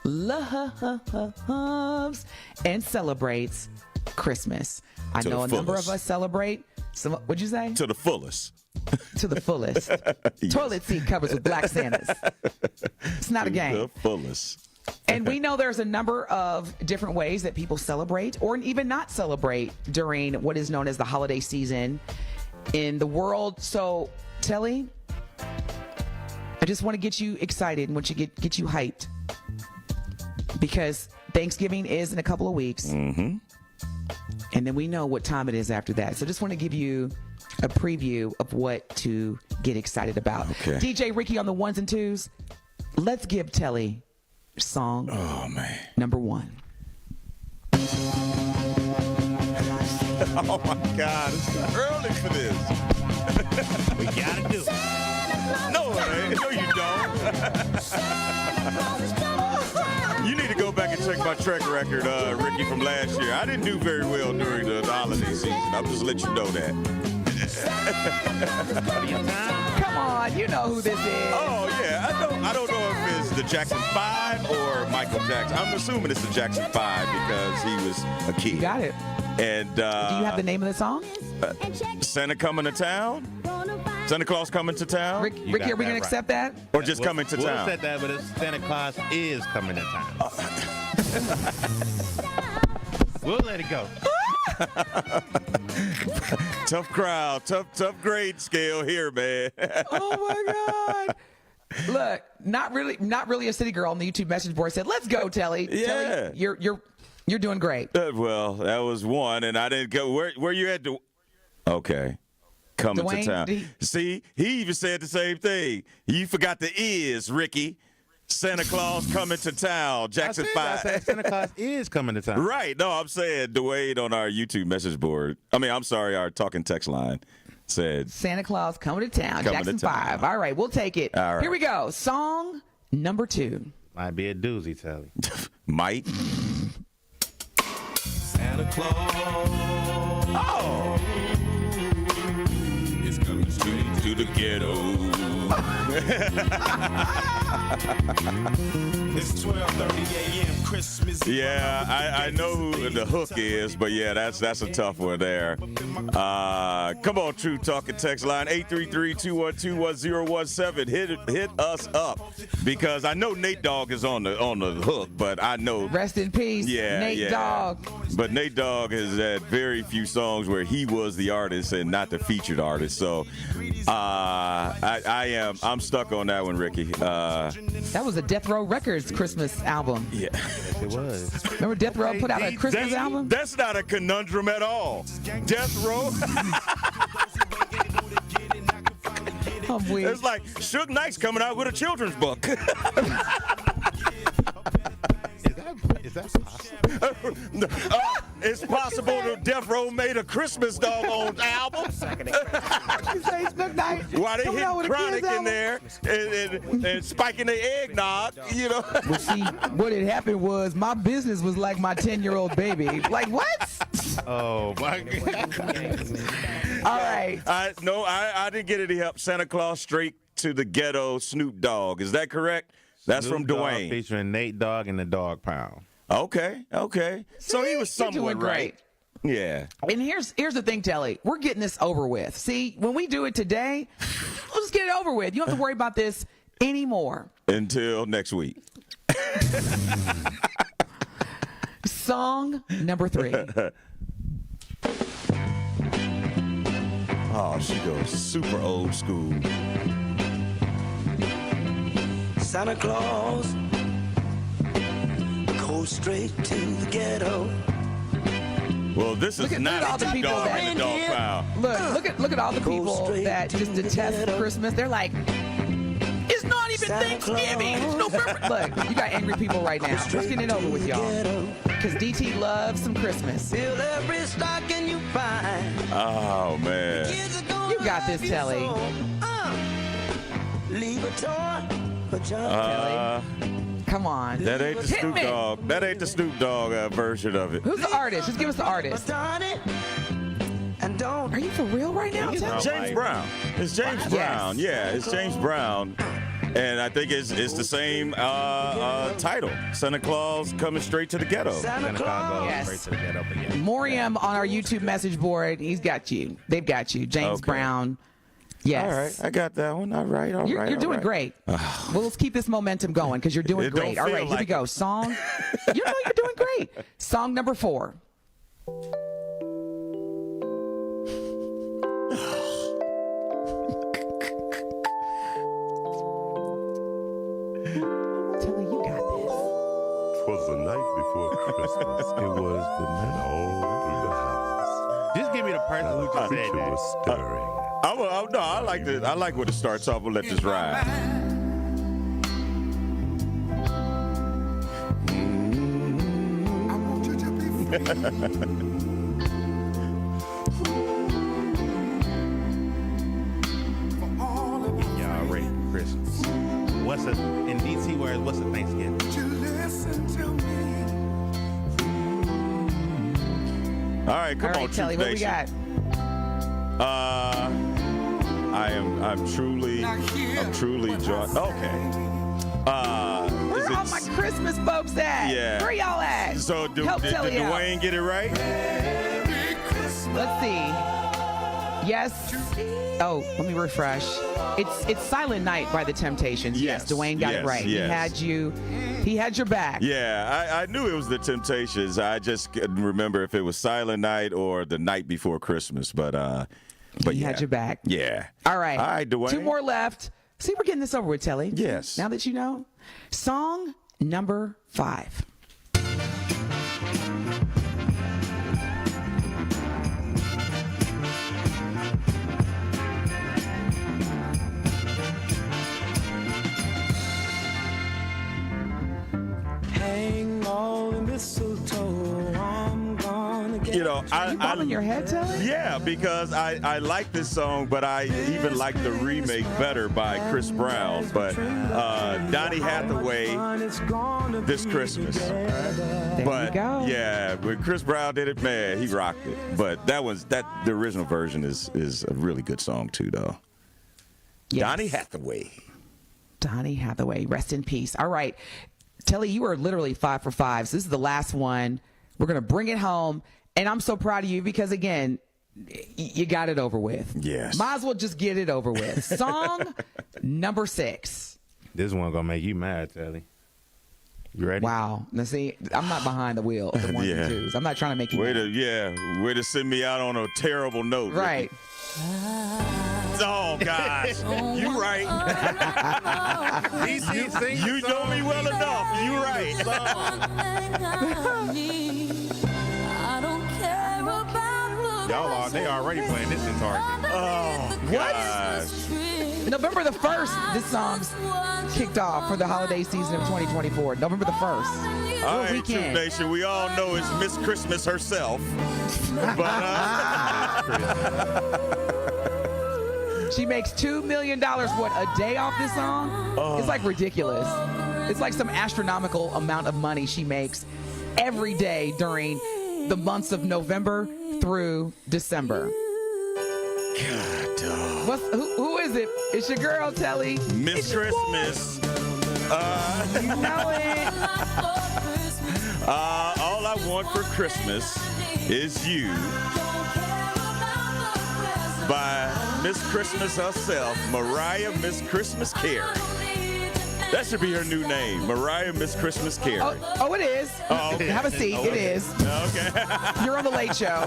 loves and celebrates Christmas. I know a number of us celebrate. What'd you say?
To the fullest.
To the fullest.
Yes.
Toilet seat covers with black Santas. It's not a game.
To the fullest.
And we know there's a number of different ways that people celebrate or even not celebrate during what is known as the holiday season in the world. So, Telly, I just want to get you excited and want to get you hyped because Thanksgiving is in a couple of weeks.
Mm-hmm.
And then we know what time it is after that. So just want to give you a preview of what to get excited about.
Okay.
DJ Ricky on the ones and twos. Let's give Telly song number 1.
Oh, my God. It's too early for this.
We got to do it.
No, you don't. You need to go back and check my track record, Ricky, from last year. I didn't do very well during the holiday season. I'll just let you know that.
Come on, you know who this is.
Oh, yeah. I don't know if it's the Jackson 5 or Michael Jackson. I'm assuming it's the Jackson 5 because he was a kid.
You got it.
And
do you have the name of the song?
Santa Coming to Town? Santa Claus Coming to Town?
Ricky, are we going to accept that?
Or just coming to town?
We'll accept that, but it's Santa Claus is coming to town. We'll let it go.
Tough crowd, tough grade scale here, man.
Oh my God! Look, not really a city girl on the YouTube message board said, "Let's go, Telly."
Yeah,
Telly, you're doing great.
Well, that was one, and I didn't go. Where you at? Okay, coming
Dwayne,
to town. See, he even said the same thing. You forgot the is, Ricky. Santa Claus coming to town. Jackson 5.
I said Santa Claus is coming to town.
Right. No, I'm saying Dwayne on our YouTube message board. I'm sorry, our talking text line said
Santa Claus coming to town. Jackson 5. All right, we'll take it.
All right.
Here we go. Song number 2.
Might be a doozy, Telly.
Might.
Santa Claus.
Oh.
It's coming straight
to the ghetto.
It's 12:30 a.m. Christmas.
Yeah, I know who the hook is, but yeah, that's a tough one there. Come on, True Talking text line 833-212-1017. Hit us up because I know Nate Dogg is on the hook, but I know
rest in peace.
Yeah,
Nate Dogg.
But Nate Dogg has had very few songs where he was the artist and not the featured artist. So I'm stuck on that one, Ricky.
That was a Death Row Records Christmas album.
Yeah,
it was.
Remember Death Row put out a Christmas album?
That's not a conundrum at all. Death Row. It's like Suge Knight's coming out with a children's book.
Is that possible?
It's possible that Death Row made a Christmas doggone album. While they hit Chronic in there and spiking the eggnog, you know.
Well, see, what had happened was my business was like my 10-year-old baby. Like, what?
Oh, my God.
All right.
I didn't get any help. Santa Claus straight to the ghetto, Snoop Dogg. Is that correct? That's
Snoop
from
Dogg
Dwayne.
Featuring Nate Dogg and the Dog Pound.
Okay. So he was somewhat
right.
Yeah.
And here's the thing, Telly. We're getting this over with. See, when we do it today, we'll just get it over with. You don't have to worry about this anymore.
Until next week.
Song number 3.
Oh, she goes super old school.
Santa Claus goes straight to the ghetto.
Well, this is not
all the people
dog
that
in the dog pound.
Look at all the people that just detest Christmas. They're like, it's not even Thanksgiving. It's November. Look, you got angry people right now. Let's get it over with, y'all. Because DT loves some Christmas.
Fill every stocking you find.
Oh, man.
You got this, Telly.
Leave a toy for John
Telly. Come on.
That ain't the Snoop Dogg. That ain't the Snoop Dogg version of it.
Who's the artist? Just give us the artist.
And don't.
Are you for real right now, Telly?
James Brown. It's James Brown. Yeah, it's James Brown. And I think it's the same title. Santa Claus coming straight to the ghetto.
Santa Claus goes straight to the ghetto. But yeah.
Moriam on our YouTube message board. He's got you. They've got you. James Brown. Yes.
All right. I got that one. All right.
You're doing great. Well, let's keep this momentum going because you're doing great. All right, here we go. Song. You're doing great. Song number 4. Telly, you got this.
'Twas the night before Christmas. It was the night all through the house.
Just give me the person who just said that.
Was stirring.
No, I like it. I like when it starts off. We'll let this ride.
Y'all ready for Christmas? What's a in DT words? What's a Thanksgiving?
All right, come on,
Telly, what we got?
I'm truly joyous. Okay.
Where are all my Christmas folks at?
Yeah.
Where y'all at?
So did
Telly out.
Dwayne get it right?
Let's see. Yes. Oh, let me refresh. It's Silent Night by The Temptations. Yes, Dwayne got it right.
Yes.
He had your back.
Yeah, I knew it was The Temptations. I just couldn't remember if it was Silent Night or The Night Before Christmas, but
he had your back.
Yeah.
All right.
All right, Dwayne.
2 more left. See, we're getting this over with, Telly.
Yes.
Now that you know. Song number 5.
Hang all the mistletoe. I'm gonna get
Are you bobbing your head, Telly?
Yeah, because I like this song, but I even like the remake better by Chris Brown. But Donny Hathaway, This Christmas. But yeah, when Chris Brown did it, man, he rocked it. But the original version is a really good song too, though.
Yes.
Donny Hathaway,
rest in peace. All right, Telly, you are literally 5 for 5. So this is the last one. We're gonna bring it home. And I'm so proud of you because, again, you got it over with.
Yes.
Might as well just get it over with. Song number 6.
This one gonna make you mad, Telly. You ready?
Wow. Now, see, I'm not behind the wheel of the ones and twos. I'm not trying to make you
way
mad.
Way to send me out on a terrible note.
Right.
Oh, gosh. You right. You know me well enough. You right.
They already playing this in Target.
Oh, gosh.
November the 1st, this song's kicked off for the holiday season of 2024. November the 1st.
All right, Truth Nation, we all know it's Miss Christmas herself.
She makes $2 million, a day off this song? It's like ridiculous. It's like some astronomical amount of money she makes every day during the months of November through December.
God, dog.
Who is it? It's your girl, Telly.
Miss Christmas.
You know it.
All I Want for Christmas Is You by Miss Christmas herself, Mariah Miss Christmas Carey. That should be her new name, Mariah Miss Christmas Carey.
Oh, it is.
Oh, okay.
Have a seat.
Oh,
It
okay.
is.
Okay.
You're on the Late Show.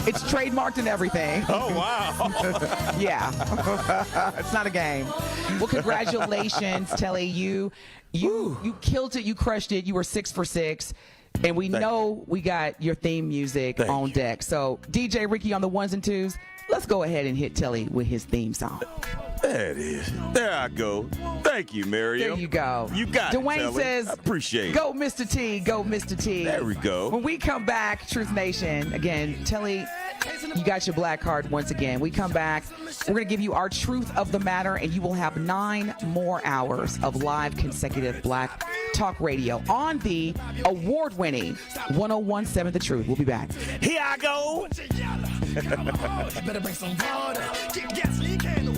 It's trademarked and everything.
Oh, wow.
Yeah. It's not a game. Well, congratulations, Telly. You killed it. You crushed it. You were 6 for 6. And we know we got your theme music on deck. So, DJ Ricky on the ones and twos, let's go ahead and hit Telly with his theme song.
There it is. There I go. Thank you, Miriam.
There you go.
You got
Dwayne
it, Telly.
says,
I appreciate it.
Go, Mr. T. Go, Mr. T.
There we go.
When we come back, Truth Nation, again, Telly, you got your black card once again. We come back, we're going to give you our truth of the matter, and you will have 9 more hours of live consecutive black talk radio on the award-winning 1017 The Truth. We'll be back.
Here I go. Better bring some water. Get gasoline candle.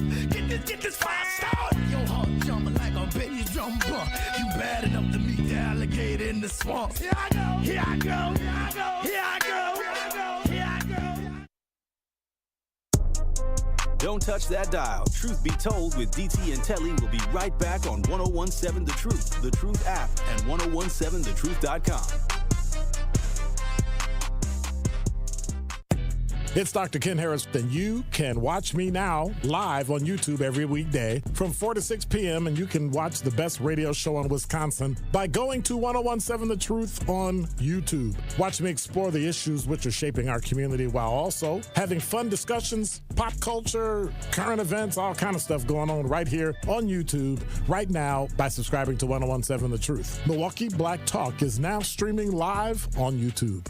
Get this fire started. Your heart jumping like a baby jumper. You bad enough to meet the alligator in the swamp. Here I go. Here I go. Here I go. Here I go. Here I go. Here I go.
Don't touch that dial. Truth Be Told with DT and Telly will be right back on 1017 The Truth, The Truth app, and 1017thetruth.com.
It's Dr. Ken Harris, and you can watch me now live on YouTube every weekday from 4 to 6 p.m., and you can watch the best radio show in Wisconsin by going to 1017 The Truth on YouTube. Watch me explore the issues which are shaping our community while also having fun discussions, pop culture, current events, all kind of stuff going on right here on YouTube right now by subscribing to 1017 The Truth. Milwaukee Black Talk is now streaming live on YouTube.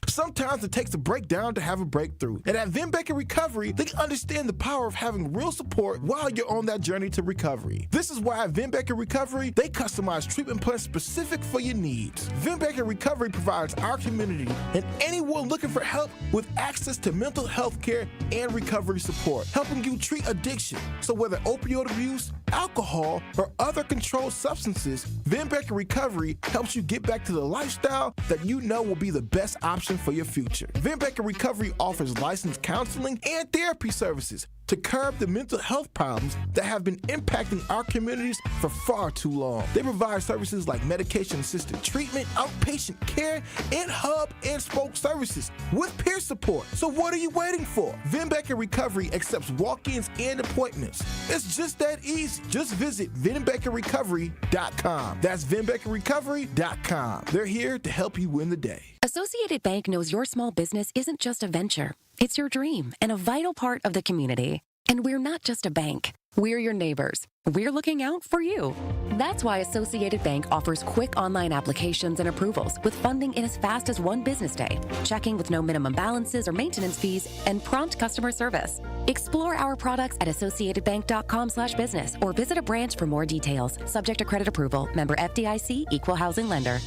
Sometimes it takes a breakdown to have a breakthrough. And at Vin Baker Recovery, they understand the power of having real support while you're on that journey to recovery. This is why at Vin Baker Recovery, they customize treatment plans specific for your needs. Vin Baker Recovery provides our community and anyone looking for help with access to mental health care and recovery support, helping you treat addiction. So whether opioid abuse, alcohol, or other controlled substances, Vin Baker Recovery helps you get back to the lifestyle that you know will be the best option for your future. Vin Baker Recovery offers licensed counseling and therapy services to curb the mental health problems that have been impacting our communities for far too long. They provide services like medication-assisted treatment, outpatient care, and hub and spoke services with peer support. So what are you waiting for? Vin Baker Recovery accepts walk-ins and appointments. It's just that easy. Just visit VinBakerRecovery.com. That's VinBakerRecovery.com. They're here to help you win the day.
Associated Bank knows your small business isn't just a venture. It's your dream and a vital part of the community. And we're not just a bank. We're your neighbors. We're looking out for you. That's why Associated Bank offers quick online applications and approvals with funding in as fast as 1 business day, checking with no minimum balances or maintenance fees, and prompt customer service. Explore our products at associatedbank.com/business or visit a branch for more details. Subject to credit approval. Member FDIC, Equal Housing Lender.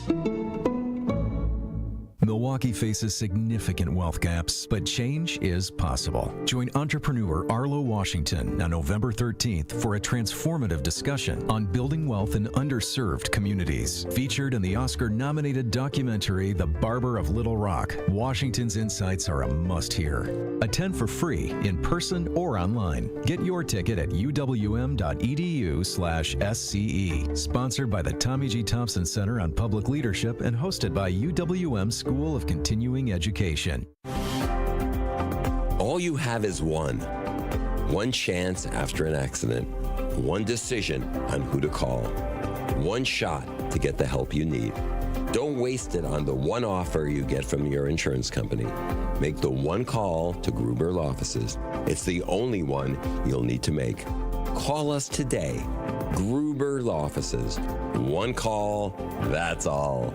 Milwaukee faces significant wealth gaps, but change is possible. Join entrepreneur Arlo Washington on November 13th for a transformative discussion on building wealth in underserved communities. Featured in the Oscar-nominated documentary The Barber of Little Rock, Washington's insights are a must-hear. Attend for free in person or online. Get your ticket at uwm.edu/SCE. Sponsored by the Tommy G. Thompson Center on Public Leadership and hosted by UWM School of Continuing Education.
All you have is one chance after an accident, one decision on who to call, one shot to get the help you need. Don't waste it on the one offer you get from your insurance company. Make the one call to Gruber Law Offices. It's the only one you'll need to make. Call us today. Gruber Law Offices. One call, that's all.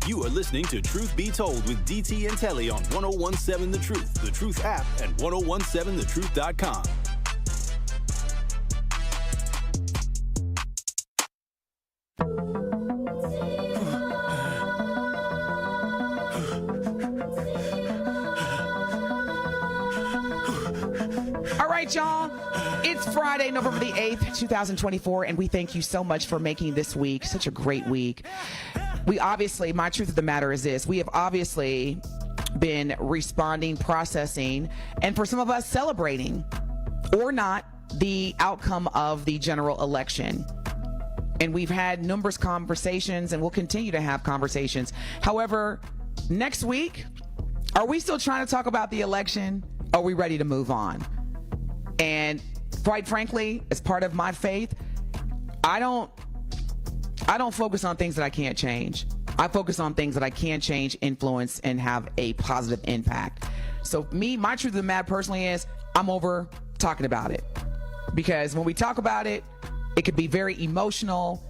You are listening to Truth Be Told with DT and Telly on 1017 The Truth, The Truth app, and 1017thetruth.com.
All right, y'all. It's Friday, November the 8th, 2024, and we thank you so much for making this week such a great week. We obviously, my truth of the matter is this, we have obviously been responding, processing, and for some of us celebrating or not the outcome of the general election. And we've had numerous conversations and we'll continue to have conversations. However, next week, are we still trying to talk about the election? Are we ready to move on? And quite frankly, as part of my faith, I don't focus on things that I can't change. I focus on things that I can change, influence, and have a positive impact. So my truth of the matter personally is I'm over talking about it. Because when we talk about it, it could be very emotional,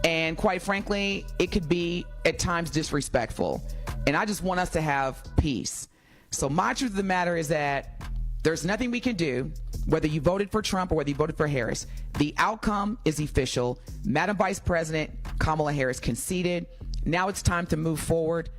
and quite frankly, it could be at times disrespectful. And I just want us to have peace. So my truth of the matter is that there's nothing we can do, whether you voted for Trump or whether you voted for Harris. The outcome is official. Madam Vice President Kamala Harris conceded. Now it's time to move forward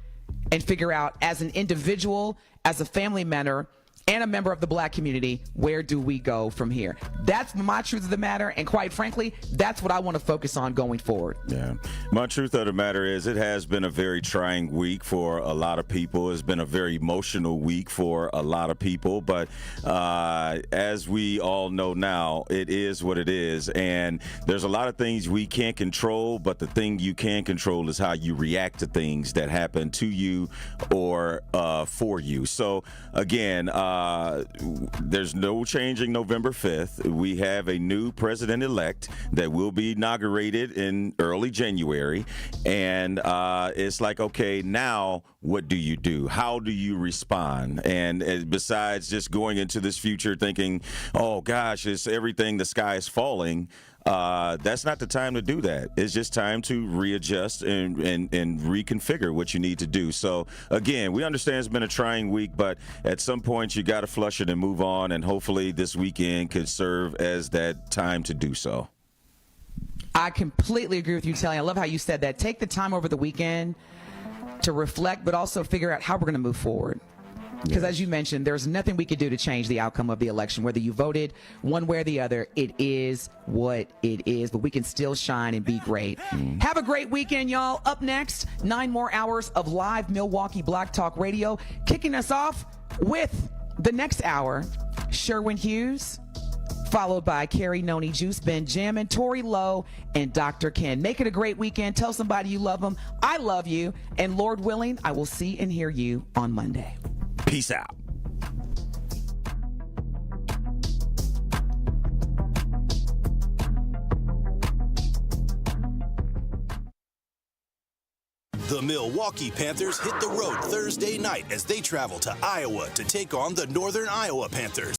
and figure out, as an individual, as a family member, and a member of the Black community, where do we go from here? That's my truth of the matter, and quite frankly, that's what I want to focus on going forward.
Yeah. My truth of the matter is it has been a very trying week for a lot of people. It's been a very emotional week for a lot of people, but as we all know now, it is what it is, and there's a lot of things we can't control, but the thing you can control is how you react to things that happen to you or for you. So, again, there's no changing November 5th. We have a new president-elect that will be inaugurated in early January. And it's like, okay, now what do you do? How do you respond? And besides just going into this future thinking, oh, gosh, it's everything, the sky is falling, that's not the time to do that. It's just time to readjust and reconfigure what you need to do. So, again, we understand it's been a trying week, but at some point you got to flush it and move on, and hopefully this weekend could serve as that time to do so.
I completely agree with you, Telly. I love how you said that. Take the time over the weekend to reflect, but also figure out how we're going to move forward. Because as you mentioned, there's nothing we could do to change the outcome of the election. Whether you voted one way or the other, it is what it is. But we can still shine and be great. Have a great weekend, y'all. Up next, 9 more hours of live Milwaukee Black Talk Radio. Kicking us off with the next hour, Sherwin Hughes, followed by Carrie Noni, Juice Ben Jim, and Tori Lowe, and Dr. Ken. Make it a great weekend. Tell somebody you love them. I love you. And Lord willing, I will see and hear you on Monday.
Peace out.
The Milwaukee Panthers hit the road Thursday night as they travel to Iowa to take on the Northern Iowa Panthers.